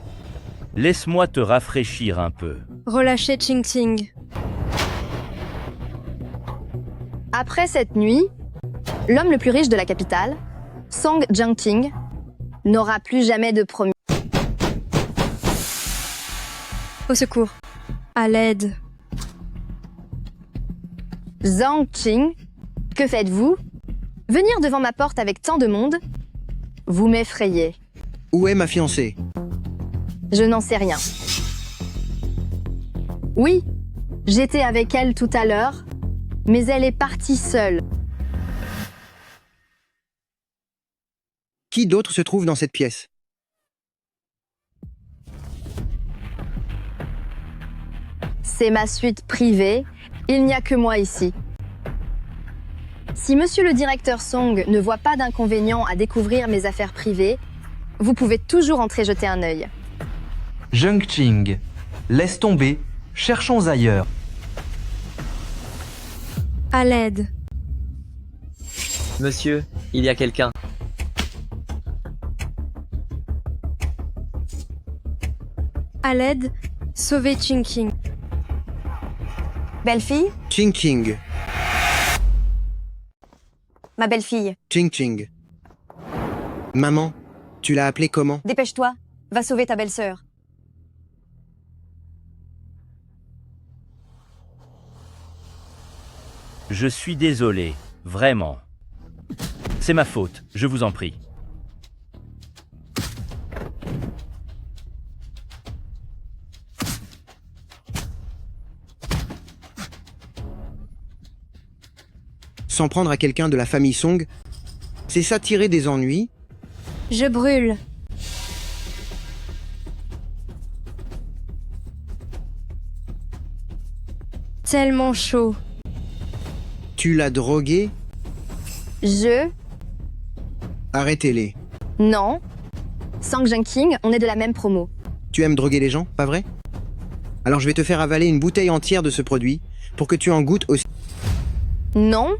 Laisse-moi te rafraîchir un peu. Relâchez Ching Ching. Après cette nuit, l'homme le plus riche de la capitale, Song Jung-ting, n'aura plus jamais de promis. Au secours. À l'aide. Zhang Qing, que faites-vous? Venir devant ma porte avec tant de monde? Vous m'effrayez. Où est ma fiancée? Je n'en sais rien. Oui, j'étais avec elle tout à l'heure, mais elle est partie seule. Qui d'autre se trouve dans cette pièce? C'est ma suite privée, il n'y a que moi ici. Si monsieur le directeur Song ne voit pas d'inconvénient à découvrir mes affaires privées, vous pouvez toujours entrer jeter un œil. Jung Ching, laisse tomber, cherchons ailleurs. À l'aide. Monsieur, il y a quelqu'un. À l'aide, sauvez Ching Ching. Belle-fille? Ching Ching. Ma belle-fille. Ching Ching. Maman, tu l'as appelée comment? Dépêche-toi, va sauver ta belle-sœur. Je suis désolé, vraiment. C'est ma faute, je vous en prie. s'en prendre à quelqu'un de la famille Song, c'est s'attirer des ennuis. Je brûle. Tellement chaud. Tu l'as drogué. Je... Arrêtez-les. Non. Sang King, on est de la même promo. Tu aimes droguer les gens, pas vrai? Alors je vais te faire avaler une bouteille entière de ce produit pour que tu en goûtes aussi. Non.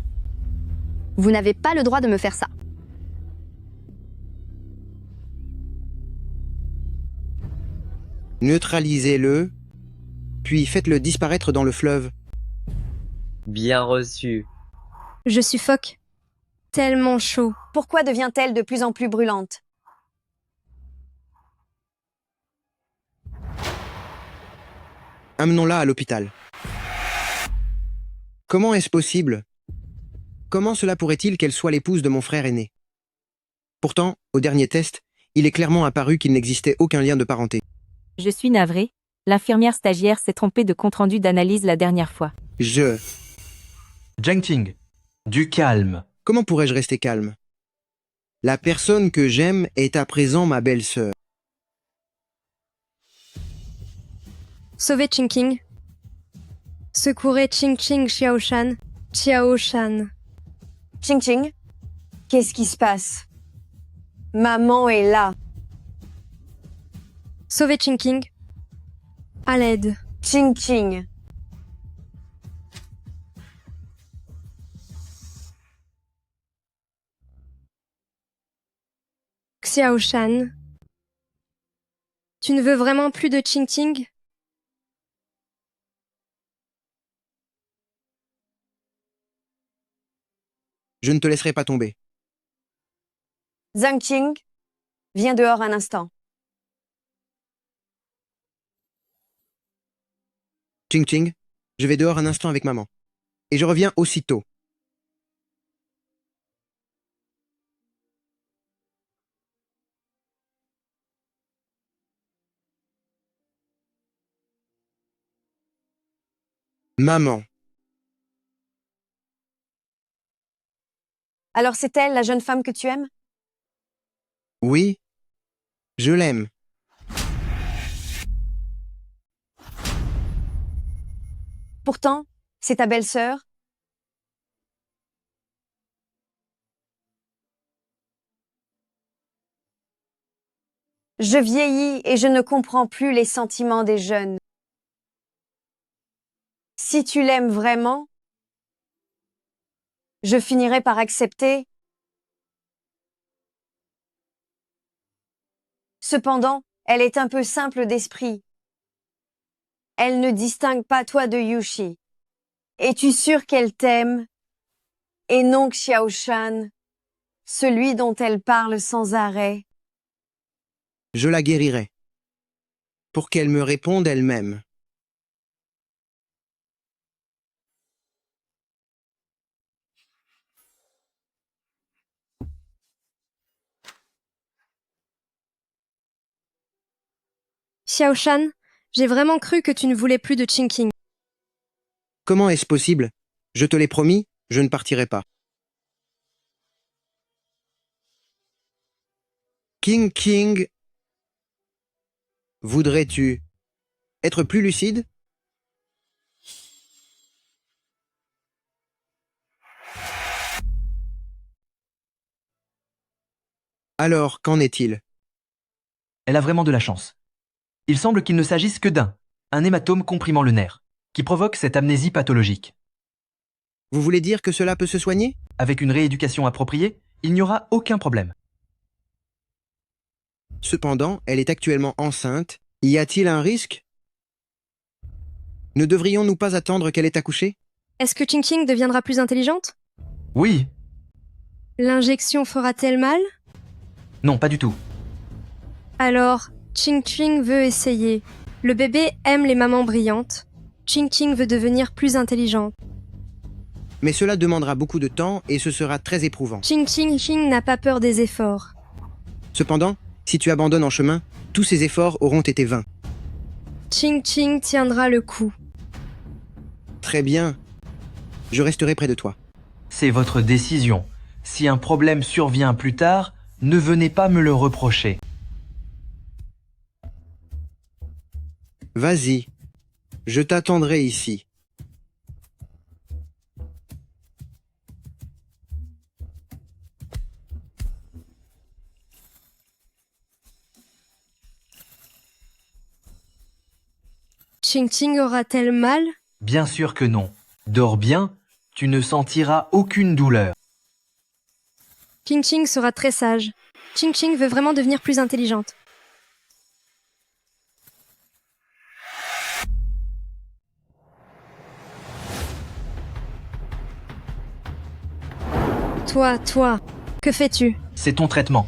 Vous n'avez pas le droit de me faire ça. Neutralisez-le, puis faites-le disparaître dans le fleuve. Bien reçu. Je suffoque. Tellement chaud. Pourquoi devient-elle de plus en plus brûlante? Amenons-la à l'hôpital. Comment est-ce possible? Comment cela pourrait-il qu'elle soit l'épouse de mon frère aîné? Pourtant, au dernier test, il est clairement apparu qu'il n'existait aucun lien de parenté. Je suis navrée. L'infirmière stagiaire s'est trompée de compte-rendu d'analyse la dernière fois. Jungting, du calme. Comment pourrais-je rester calme? La personne que j'aime est à présent ma belle-sœur. Sauvez Chingqing. Secourez Chingqing Xiaoshan. Xiaoshan. Chingqing, qu'est-ce qui se passe? Maman est là. Sauvez Chingqing. À l'aide. Chingqing. Xiaoshan. Tu ne veux vraiment plus de Chingqing? Je ne te laisserai pas tomber. Zhang Qing, viens dehors un instant. Ching Ching, je vais dehors un instant avec maman. Et je reviens aussitôt. Maman. Alors c'est elle, la jeune femme que tu aimes? Oui, je l'aime. Pourtant, c'est ta belle-sœur. Je vieillis et je ne comprends plus les sentiments des jeunes. Si tu l'aimes vraiment, je finirai par accepter. Cependant, elle est un peu simple d'esprit. Elle ne distingue pas toi de Yushi. Es-tu sûr qu'elle t'aime? Et non Xiaoshan, celui dont elle parle sans arrêt. Je la guérirai. Pour qu'elle me réponde elle-même. Xiaoshan, j'ai vraiment cru que tu ne voulais plus de Chingqing. Comment est-ce possible? Je te l'ai promis, je ne partirai pas. King, voudrais-tu être plus lucide? Alors, qu'en est-il? Elle a vraiment de la chance. Il semble qu'il ne s'agisse que un hématome comprimant le nerf, qui provoque cette amnésie pathologique. Vous voulez dire que cela peut se soigner? Avec une rééducation appropriée, il n'y aura aucun problème. Cependant, elle est actuellement enceinte. Y a-t-il un risque? Ne devrions-nous pas attendre qu'elle ait accouché? Est-ce que Chingqing deviendra plus intelligente? Oui. L'injection fera-t-elle mal? Non, pas du tout. Alors, Chingqing veut essayer. Le bébé aime les mamans brillantes. Chingqing veut devenir plus intelligente. Mais cela demandera beaucoup de temps et ce sera très éprouvant. Chingqing n'a pas peur des efforts. Cependant, si tu abandonnes en chemin, tous ces efforts auront été vains. Chingqing tiendra le coup. Très bien. Je resterai près de toi. c'est votre décision. Si un problème survient plus tard, ne venez pas me le reprocher. Vas-y, je t'attendrai ici. Ching Ching aura-t-elle mal? Bien sûr que non. Dors bien, tu ne sentiras aucune douleur. Ching Ching sera très sage. Ching Ching veut vraiment devenir plus intelligente. Toi, que fais-tu? C'est ton traitement.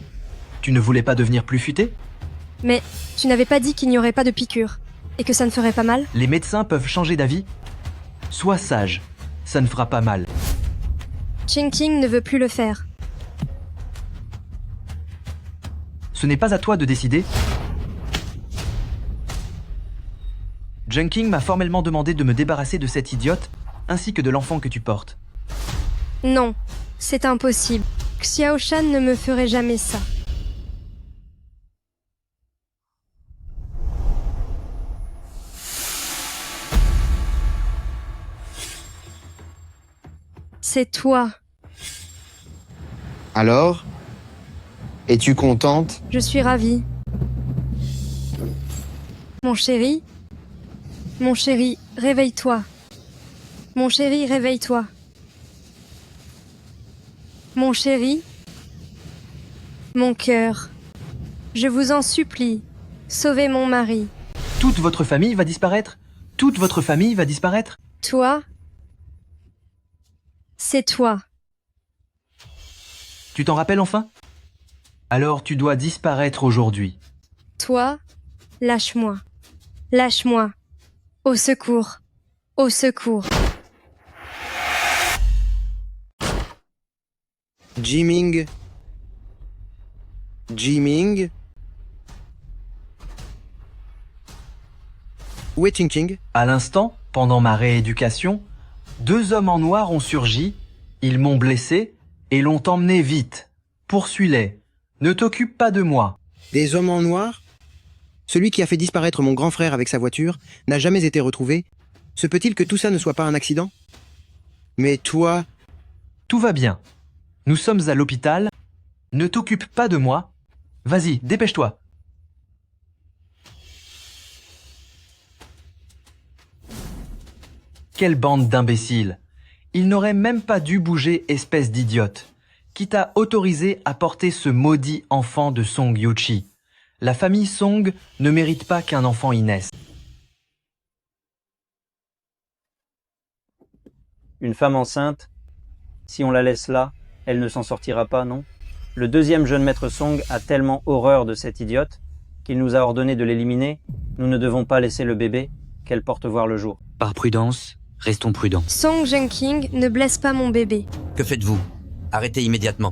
Tu ne voulais pas devenir plus futé? Mais tu n'avais pas dit qu'il n'y aurait pas de piqûre et que ça ne ferait pas mal? Les médecins peuvent changer d'avis. Sois sage, ça ne fera pas mal. Ching Ching ne veut plus le faire. Ce n'est pas à toi de décider. Junking m'a formellement demandé de me débarrasser de cette idiote, ainsi que de l'enfant que tu portes. Non, c'est impossible. Xiao Shan ne me ferait jamais ça. C'est toi. Alors? Es-tu contente? Je suis ravie. Mon chéri, réveille-toi. Mon chéri, réveille-toi. Mon chéri, mon cœur, je vous en supplie, sauvez mon mari. Toute votre famille va disparaître? Toute votre famille va disparaître? Toi, c'est toi. Tu t'en rappelles enfin? Alors tu dois disparaître aujourd'hui. Toi, lâche-moi. Lâche-moi. Au secours. Au secours. Jiming. Jiming. Où est Ching Ching? À l'instant, pendant ma rééducation, 2 hommes en noir ont surgi, ils m'ont blessé et l'ont emmené vite. Poursuis-les. Ne t'occupe pas de moi. Des hommes en noir? Celui qui a fait disparaître mon grand frère avec sa voiture n'a jamais été retrouvé. Se peut-il que tout ça ne soit pas un accident? Mais toi... Tout va bien. Nous sommes à l'hôpital. Ne t'occupe pas de moi. Vas-y, dépêche-toi. Quelle bande d'imbéciles. Ils n'auraient même pas dû bouger, espèce d'idiote. Qui t'a autorisé à porter ce maudit enfant de Song Yuchi? La famille Song ne mérite pas qu'un enfant y naisse. Une femme enceinte, si on la laisse là, elle ne s'en sortira pas, non? Le deuxième jeune maître Song a tellement horreur de cette idiote qu'il nous a ordonné de l'éliminer. Nous ne devons pas laisser le bébé qu'elle porte voir le jour. Par prudence, restons prudents. Song Junking, ne blesse pas mon bébé. Que faites-vous? Arrêtez immédiatement.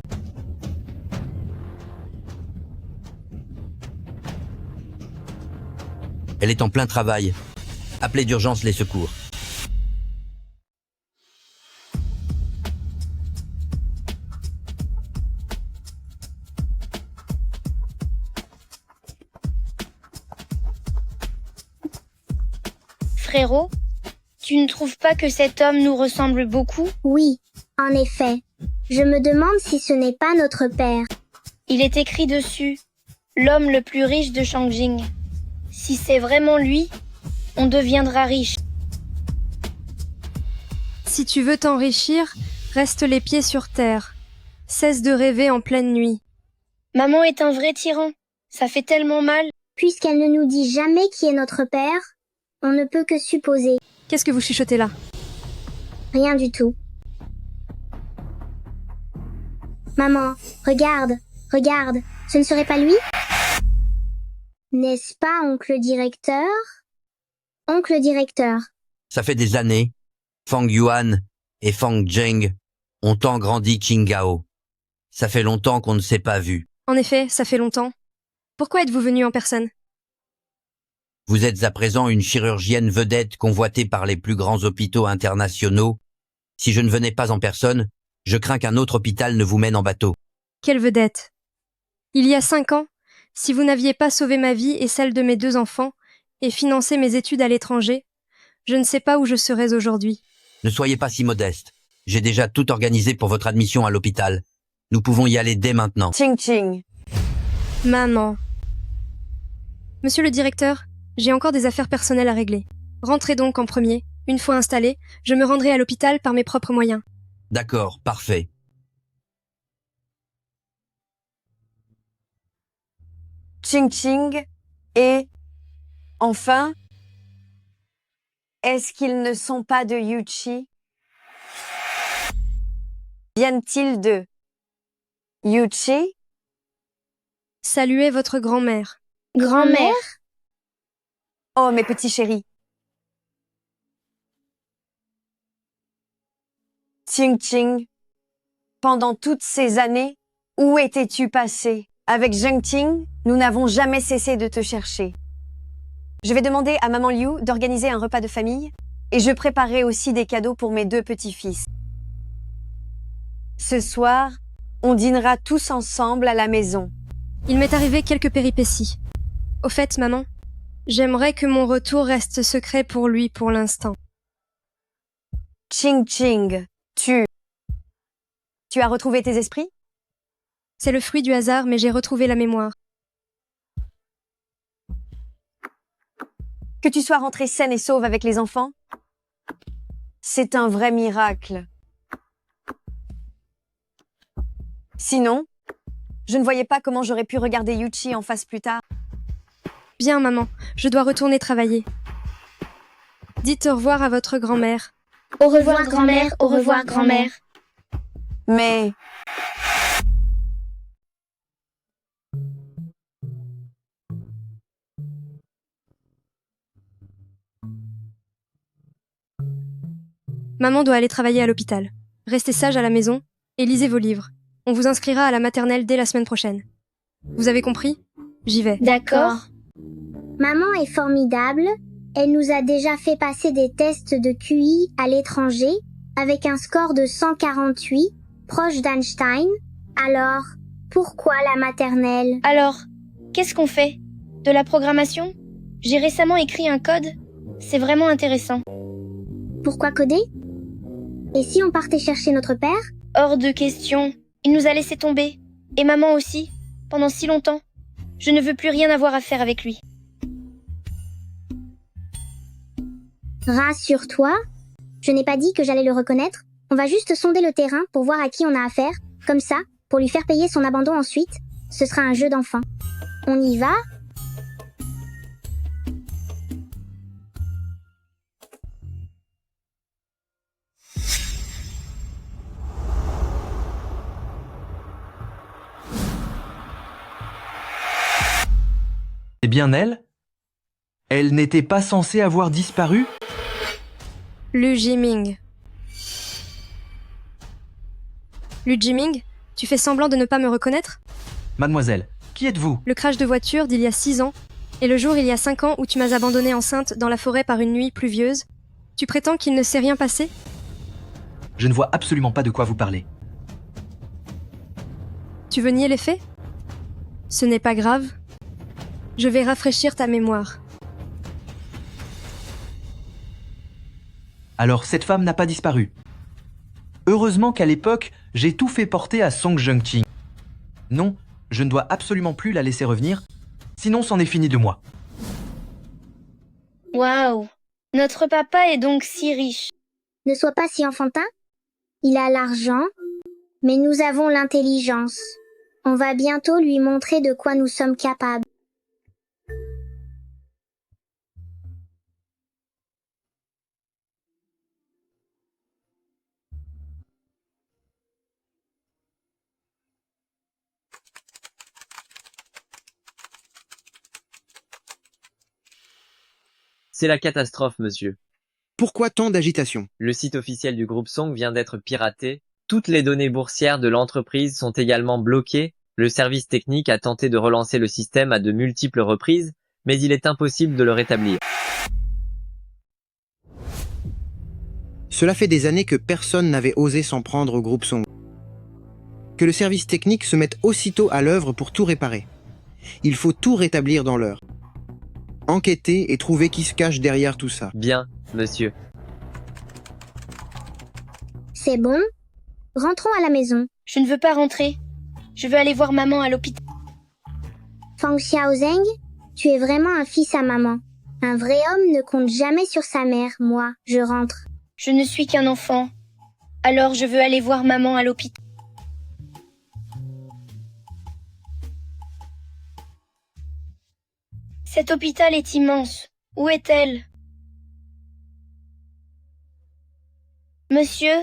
Elle est en plein travail. Appelez d'urgence les secours. Frérot, tu ne trouves pas que cet homme nous ressemble beaucoup? Oui, en effet. Je me demande si ce n'est pas notre père. Il est écrit dessus, l'homme le plus riche de Shangjing. Si c'est vraiment lui, on deviendra riche. Si tu veux t'enrichir, reste les pieds sur terre. Cesse de rêver en pleine nuit. Maman est un vrai tyran. Ça fait tellement mal. Puisqu'elle ne nous dit jamais qui est notre père, on ne peut que supposer. Qu'est-ce que vous chuchotez là? Rien du tout. Maman, regarde, regarde, ce ne serait pas lui? N'est-ce pas, oncle directeur? Oncle directeur. Ça fait des années. Fang Yuan et Fang Zheng ont tant grandi Qingao. Ça fait longtemps qu'on ne s'est pas vus. En effet, ça fait longtemps. Pourquoi êtes-vous venu en personne? Vous êtes à présent une chirurgienne vedette convoitée par les plus grands hôpitaux internationaux. Si je ne venais pas en personne, Je crains qu'un autre hôpital ne vous mène en bateau. Quelle vedette. Il y a 5 ans, si vous n'aviez pas sauvé ma vie et celle de mes 2 enfants, et financé mes études à l'étranger, je ne sais pas où je serais aujourd'hui. Ne soyez pas si modeste. J'ai déjà tout organisé pour votre admission à l'hôpital. Nous pouvons y aller dès maintenant. Ching Ching. Maman. Monsieur le directeur, j'ai encore des affaires personnelles à régler. Rentrez donc en premier. Une fois installé, je me rendrai à l'hôpital par mes propres moyens. D'accord, parfait. Ching Ching. Et enfin, est-ce qu'ils ne sont pas de Yuchi? Viennent-ils de Yuchi? Saluez votre grand-mère. Grand-mère? Oh, mes petits chéris. Ching Ching, pendant toutes ces années, où étais-tu passé? Avec Zheng Ting, nous n'avons jamais cessé de te chercher. Je vais demander à Maman Liu d'organiser un repas de famille et je préparerai aussi des cadeaux pour mes 2 petits-fils. Ce soir, on dînera tous ensemble à la maison. Il m'est arrivé quelques péripéties. Au fait, maman, j'aimerais que mon retour reste secret pour lui pour l'instant. Ching Ching, tu as retrouvé tes esprits? C'est le fruit du hasard, mais j'ai retrouvé la mémoire. Que tu sois rentrée saine et sauve avec les enfants? C'est un vrai miracle. Sinon, je ne voyais pas comment j'aurais pu regarder Yuchi en face plus tard. Bien, maman, je dois retourner travailler. Dites au revoir à votre grand-mère. Au revoir, grand-mère, au revoir, grand-mère. Mais... Maman doit aller travailler à l'hôpital. Restez sage à la maison et lisez vos livres. On vous inscrira à la maternelle dès la semaine prochaine. Vous avez compris? J'y vais. D'accord. Maman est formidable. Elle nous a déjà fait passer des tests de QI à l'étranger avec un score de 148, proche d'Einstein. Alors, pourquoi la maternelle? Alors, qu'est-ce qu'on fait? De la programmation? J'ai récemment écrit un code. C'est vraiment intéressant. Pourquoi coder? Et si on partait chercher notre père? Hors de question. Il nous a laissé tomber. Et maman aussi. Pendant si longtemps. Je ne veux plus rien avoir à faire avec lui. Rassure-toi. Je n'ai pas dit que j'allais le reconnaître. On va juste sonder le terrain pour voir à qui on a affaire. Comme ça, pour lui faire payer son abandon ensuite. Ce sera un jeu d'enfant. On y va? C'est bien elle? Elle n'était pas censée avoir disparu? Lu Jiming. Lu Jiming, tu fais semblant de ne pas me reconnaître? Mademoiselle, qui êtes-vous? Le crash de voiture d'il y a 6 ans, et le jour il y a 5 ans où tu m'as abandonnée enceinte dans la forêt par une nuit pluvieuse, tu prétends qu'il ne s'est rien passé? Je ne vois absolument pas de quoi vous parlez. Tu veux nier les faits? Ce n'est pas grave. Je vais rafraîchir ta mémoire. Alors cette femme n'a pas disparu. Heureusement qu'à l'époque, j'ai tout fait porter à Song Jung-ching. Non, je ne dois absolument plus la laisser revenir, sinon c'en est fini de moi. Waouh! Notre papa est donc si riche. Ne sois pas si enfantin. Il a l'argent, mais nous avons l'intelligence. On va bientôt lui montrer de quoi nous sommes capables. C'est la catastrophe, monsieur. Pourquoi tant d'agitation? Le site officiel du groupe Song vient d'être piraté. Toutes les données boursières de l'entreprise sont également bloquées. Le service technique a tenté de relancer le système à de multiples reprises, mais il est impossible de le rétablir. Cela fait des années que personne n'avait osé s'en prendre au groupe Song. Que le service technique se mette aussitôt à l'œuvre pour tout réparer. Il faut tout rétablir dans l'heure. Enquêter et trouver qui se cache derrière tout ça. Bien, monsieur. C'est bon? Rentrons à la maison. Je ne veux pas rentrer. Je veux aller voir maman à l'hôpital. Fang Xiaozeng, tu es vraiment un fils à maman. Un vrai homme ne compte jamais sur sa mère. Moi, je rentre. Je ne suis qu'un enfant. Alors je veux aller voir maman à l'hôpital. Cet hôpital est immense. Où est-elle? Monsieur,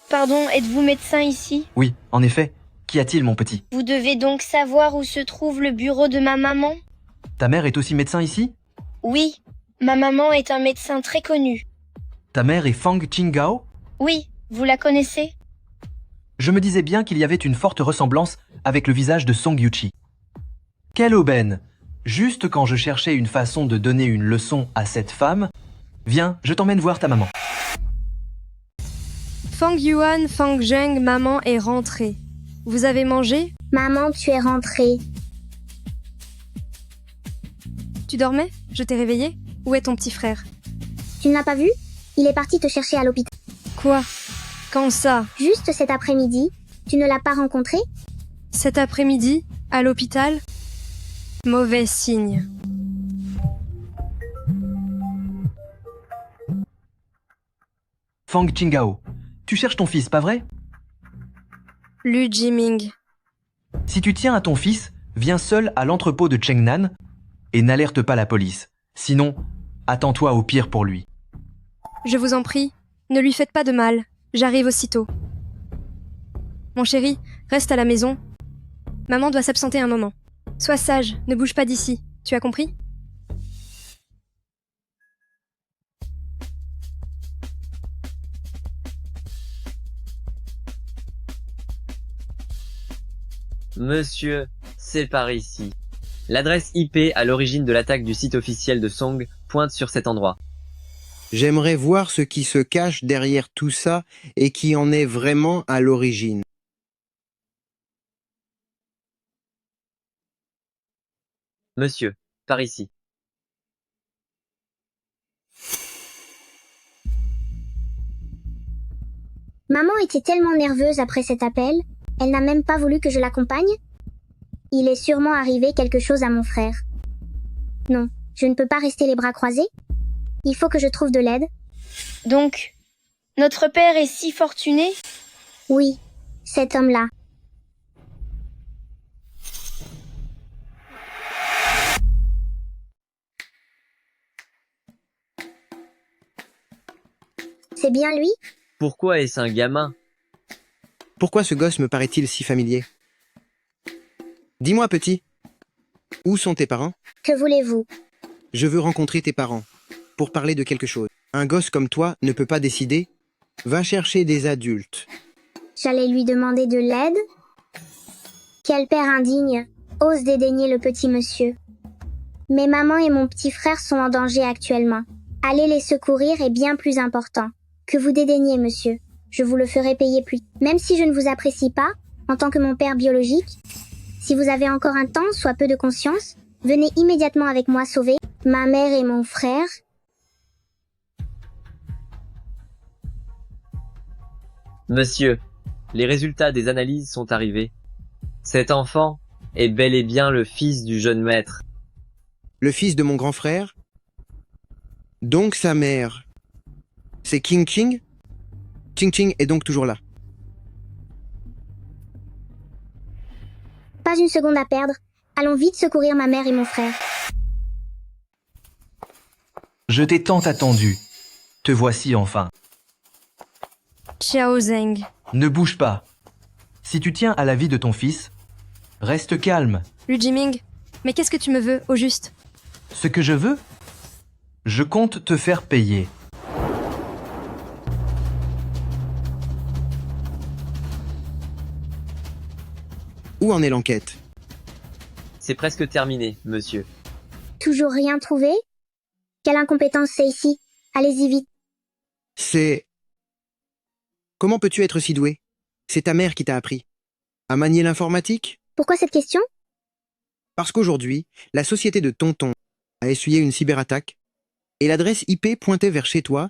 pardon, êtes-vous médecin ici? Oui, en effet. Qu'y a-t-il, mon petit? Vous devez donc savoir où se trouve le bureau de ma maman? Ta mère est aussi médecin ici? Oui, ma maman est un médecin très connu. Ta mère est Fang Qinggao? Oui, vous la connaissez? Je me disais bien qu'il y avait une forte ressemblance avec le visage de Song Yuchi. Quelle aubaine! Juste quand je cherchais une façon de donner une leçon à cette femme, viens, je t'emmène voir ta maman. Fang Yuan, Fang Zheng, maman est rentrée. Vous avez mangé? Maman, tu es rentrée. Tu dormais? Je t'ai réveillé? Où est ton petit frère? Tu ne l'as pas vu? Il est parti te chercher à l'hôpital. Quoi? Quand ça? Juste cet après-midi. Tu ne l'as pas rencontré? Cet après-midi? À l'hôpital? Mauvais signe. Fang Qinggao, tu cherches ton fils, pas vrai? Lu Jiming. Si tu tiens à ton fils, viens seul à l'entrepôt de Chengnan et n'alerte pas la police. Sinon, attends-toi au pire pour lui. Je vous en prie, ne lui faites pas de mal. J'arrive aussitôt. Mon chéri, reste à la maison. Maman doit s'absenter un moment. Sois sage, ne bouge pas d'ici. Tu as compris? Monsieur, c'est par ici. L'adresse IP à l'origine de l'attaque du site officiel de Song pointe sur cet endroit. J'aimerais voir ce qui se cache derrière tout ça et qui en est vraiment à l'origine. Monsieur, par ici. Maman était tellement nerveuse après cet appel, elle n'a même pas voulu que je l'accompagne. Il est sûrement arrivé quelque chose à mon frère. Non, je ne peux pas rester les bras croisés. Il faut que je trouve de l'aide. Donc, notre père est si fortuné? Oui, cet homme-là. C'est bien lui? Pourquoi est-ce un gamin? Pourquoi ce gosse me paraît-il si familier? Dis-moi, petit, où sont tes parents? Que voulez-vous? Je veux rencontrer tes parents, pour parler de quelque chose. Un gosse comme toi ne peut pas décider. Va chercher des adultes. J'allais lui demander de l'aide? Quel père indigne ose dédaigner le petit monsieur. Mais maman et mon petit frère sont en danger actuellement. Aller les secourir est bien plus important. Que vous dédaignez, monsieur. Je vous le ferai payer plus. Même si je ne vous apprécie pas, en tant que mon père biologique, si vous avez encore un temps, soit peu de conscience, venez immédiatement avec moi sauver ma mère et mon frère. Monsieur, les résultats des analyses sont arrivés. Cet enfant est bel et bien le fils du jeune maître. Le fils de mon grand frère? Donc sa mère. C'est Qing Qing? Qing Qing est donc toujours là. Pas une seconde à perdre. Allons vite secourir ma mère et mon frère. Je t'ai tant attendu. Te voici enfin. Xiaozeng. Ne bouge pas. Si tu tiens à la vie de ton fils, reste calme. Lu Jiming, mais qu'est-ce que tu me veux, au juste? Ce que je veux? Je compte te faire payer. Où en est l'enquête? C'est presque terminé, monsieur. Toujours rien trouvé? Quelle incompétence c'est ici? Allez-y vite. C'est... Comment peux-tu être si doué? C'est ta mère qui t'a appris. À manier l'informatique? Pourquoi cette question? Parce qu'aujourd'hui, la société de Tonton a essuyé une cyberattaque et l'adresse IP pointait vers chez toi.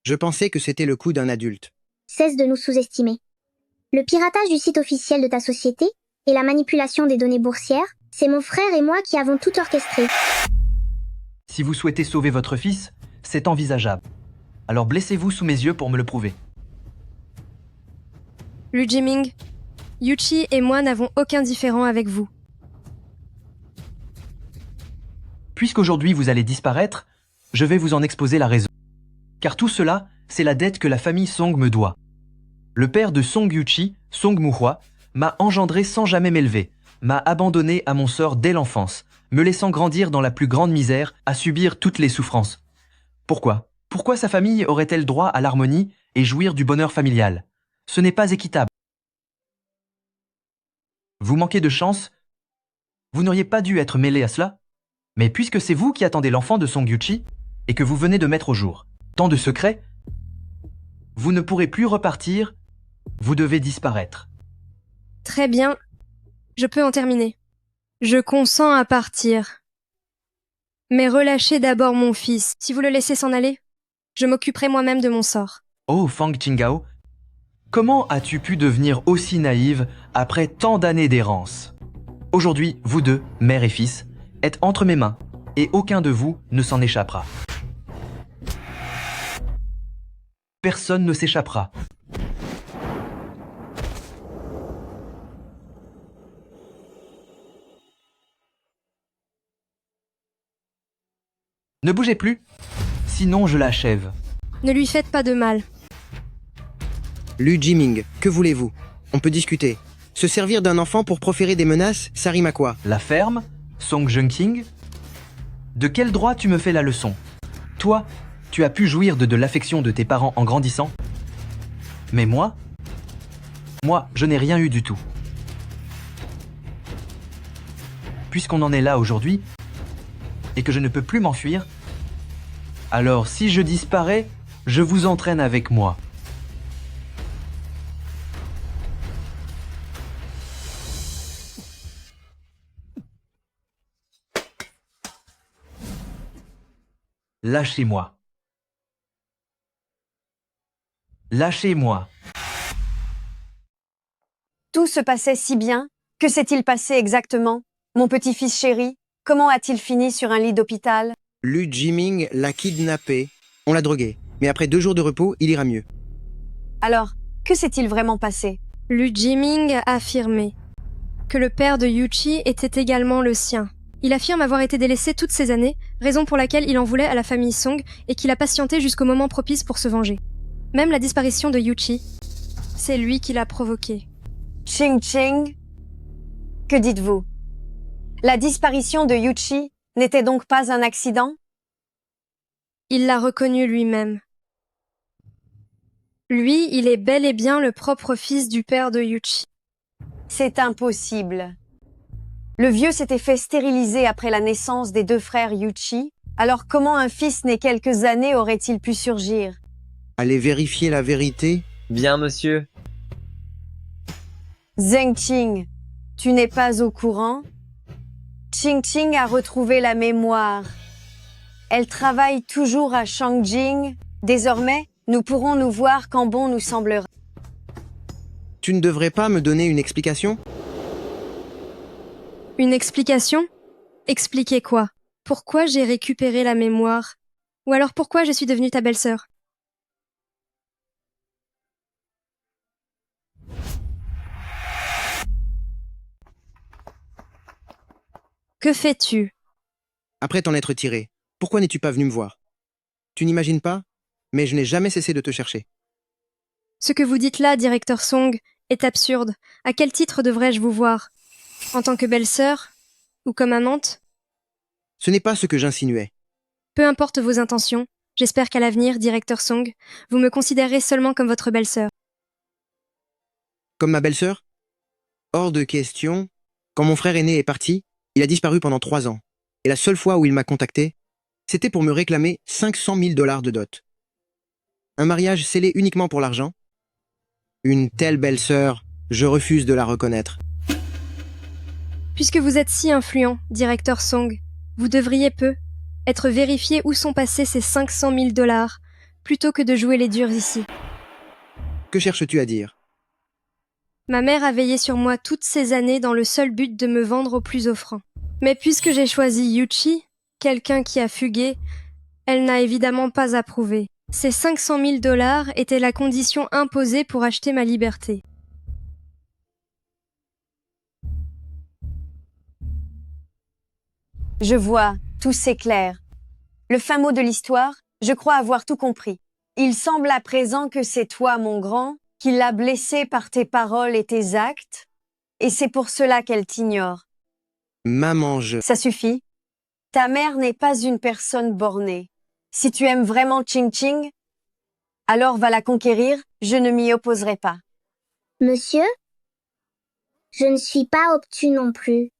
Je pensais que c'était le coup d'un adulte. Cesse de nous sous-estimer. Le piratage du site officiel de ta société et la manipulation des données boursières, c'est mon frère et moi qui avons tout orchestré. Si vous souhaitez sauver votre fils, c'est envisageable. Alors blessez-vous sous mes yeux pour me le prouver. Lu Jiming, Yuchi et moi n'avons aucun différend avec vous. Puisqu'aujourd'hui vous allez disparaître, je vais vous en exposer la raison. Car tout cela, c'est la dette que la famille Song me doit. Le père de Song Yuchi, Song Muhua, m'a engendré sans jamais m'élever, m'a abandonné à mon sort dès l'enfance, me laissant grandir dans la plus grande misère, à subir toutes les souffrances. Pourquoi? Pourquoi sa famille aurait-elle droit à l'harmonie et jouir du bonheur familial? Ce n'est pas équitable. Vous manquez de chance? Vous n'auriez pas dû être mêlé à cela? Mais puisque c'est vous qui attendez l'enfant de Song Yuchi, et que vous venez de mettre au jour tant de secrets, vous ne pourrez plus repartir, vous devez disparaître. Très bien, je peux en terminer. Je consens à partir. Mais relâchez d'abord mon fils. Si vous le laissez s'en aller, je m'occuperai moi-même de mon sort. Oh Fang Qinggao, comment as-tu pu devenir aussi naïve après tant d'années d'errance? Aujourd'hui, vous deux, mère et fils, êtes entre mes mains, et aucun de vous ne s'en échappera. Personne ne s'échappera. Ne bougez plus, sinon je l'achève. Ne lui faites pas de mal. Lu Jiming, que voulez-vous? On peut discuter. Se servir d'un enfant pour proférer des menaces, ça rime à quoi? La ferme? Song Junqing? De quel droit tu me fais la leçon? Toi, tu as pu jouir de l'affection de tes parents en grandissant. Mais moi, je n'ai rien eu du tout. Puisqu'on en est là aujourd'hui, et que je ne peux plus m'enfuir, alors si je disparais, je vous entraîne avec moi. Lâchez-moi. Lâchez-moi. Tout se passait si bien. Que s'est-il passé exactement? Mon petit-fils chéri, comment a-t-il fini sur un lit d'hôpital? Lu Jiming l'a kidnappé. On l'a drogué. Mais après 2 jours de repos, il ira mieux. Alors, que s'est-il vraiment passé? Lu Jiming a affirmé que le père de Yuchi était également le sien. Il affirme avoir été délaissé toutes ces années, raison pour laquelle il en voulait à la famille Song et qu'il a patienté jusqu'au moment propice pour se venger. Même la disparition de Yuchi, c'est lui qui l'a provoquée. Ching Ching, que dites-vous? La disparition de Yuchi n'était donc pas un accident? Il l'a reconnu lui-même. Lui, il est bel et bien le propre fils du père de Yuchi. C'est impossible. Le vieux s'était fait stériliser après la naissance des 2 frères Yuchi, alors comment un fils né quelques années aurait-il pu surgir? Allez vérifier la vérité? Bien, monsieur. Zheng Qing, tu n'es pas au courant? Qing Qing a retrouvé la mémoire. Elle travaille toujours à Shangjing. Désormais, nous pourrons nous voir quand bon nous semblera. Tu ne devrais pas me donner une explication? Une explication? Expliquer quoi? Pourquoi j'ai récupéré la mémoire? Ou alors pourquoi je suis devenue ta belle-sœur? Que fais-tu? Après t'en être tiré, pourquoi n'es-tu pas venu me voir? Tu n'imagines pas? Mais je n'ai jamais cessé de te chercher. Ce que vous dites là, directeur Song, est absurde. À quel titre devrais-je vous voir? En tant que belle-sœur? Ou comme amante? Ce n'est pas ce que j'insinuais. Peu importe vos intentions, j'espère qu'à l'avenir, directeur Song, vous me considérerez seulement comme votre belle-sœur. Comme ma belle-sœur? Hors de question. Quand mon frère aîné est parti, il a disparu pendant 3 ans. Et la seule fois où il m'a contacté, c'était pour me réclamer 500 000 $ de dot. Un mariage scellé uniquement pour l'argent? Une telle belle-sœur, Je refuse de la reconnaître. Puisque vous êtes si influent, directeur Song, vous devriez être vérifié où sont passés ces 500 000 $, plutôt que de jouer les durs ici. Que cherches-tu à dire? Ma mère a veillé sur moi toutes ces années dans le seul but de me vendre au plus offrant. Mais puisque j'ai choisi Yuchi, quelqu'un qui a fugué, elle n'a évidemment pas approuvé. Ces 500 000 $ étaient la condition imposée pour acheter ma liberté. Je vois, tout s'éclaire. Le fin mot de l'histoire, je crois avoir tout compris. Il semble à présent que c'est toi, mon grand, qui l'as blessée par tes paroles et tes actes, et c'est pour cela qu'elle t'ignore. Maman, Ça suffit. Ta mère n'est pas une personne bornée. Si tu aimes vraiment Ching Ching, alors va la conquérir, je ne m'y opposerai pas. Monsieur? Je ne suis pas obtus non plus.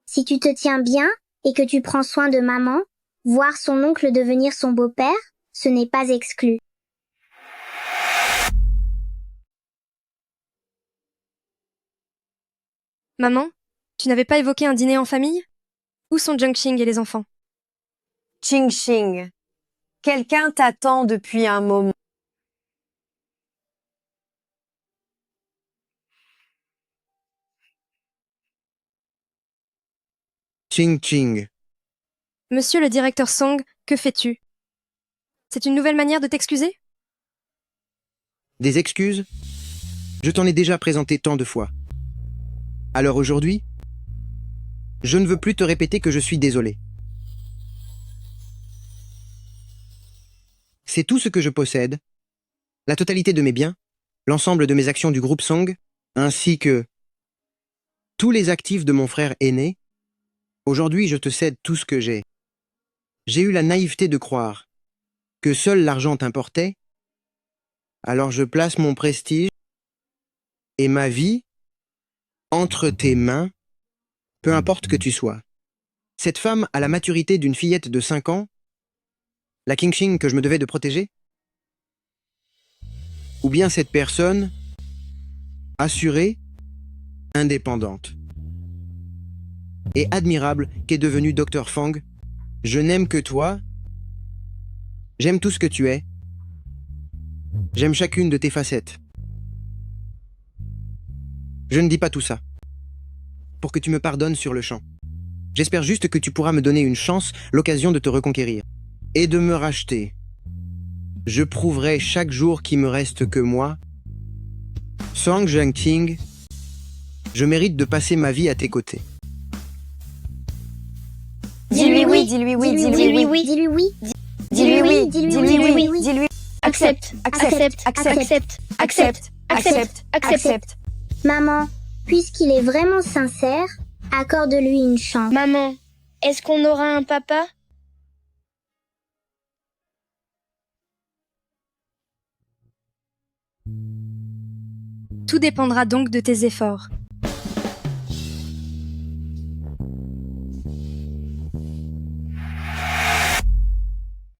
Si tu te tiens bien et que tu prends soin de maman, voir son oncle devenir son beau-père, ce n'est pas exclu. Maman, tu n'avais pas évoqué un dîner en famille? Où sont Jungqing et les enfants? Ching Ching, quelqu'un t'attend depuis un moment. Ching Ching. Monsieur le directeur Song, que fais-tu? C'est une nouvelle manière de t'excuser? Des excuses? Je t'en ai déjà présenté tant de fois. Alors aujourd'hui, je ne veux plus te répéter que je suis désolé. C'est tout ce que je possède, la totalité de mes biens, l'ensemble de mes actions du groupe Song, ainsi que tous les actifs de mon frère aîné. Aujourd'hui, je te cède tout ce que j'ai. J'ai eu la naïveté de croire que seul l'argent t'importait, alors je place mon prestige et ma vie entre tes mains, peu importe que tu sois. Cette femme a la maturité d'une fillette de 5 ans, la Qingqing que je me devais de protéger? Ou bien cette personne assurée, indépendante et admirable qu'est devenue Dr. Fang? Je n'aime que toi, j'aime tout ce que tu es, j'aime chacune de tes facettes. Je ne dis pas tout ça pour que tu me pardonnes sur le champ. J'espère juste que tu pourras me donner une chance, l'occasion de te reconquérir et de me racheter. Je prouverai chaque jour qu'il me reste que moi, Song Jungqing, je mérite de passer ma vie à tes côtés. Dis-lui oui, dis-lui oui, dis-lui oui, dis-lui oui. dis-lui oui, dis-lui oui, dis-lui. Accepte, accepte, accepte, accepte, accepte, accepte. Maman, puisqu'il est vraiment sincère, accorde-lui une chance. Maman, est-ce qu'on aura un papa? Tout dépendra donc de tes efforts.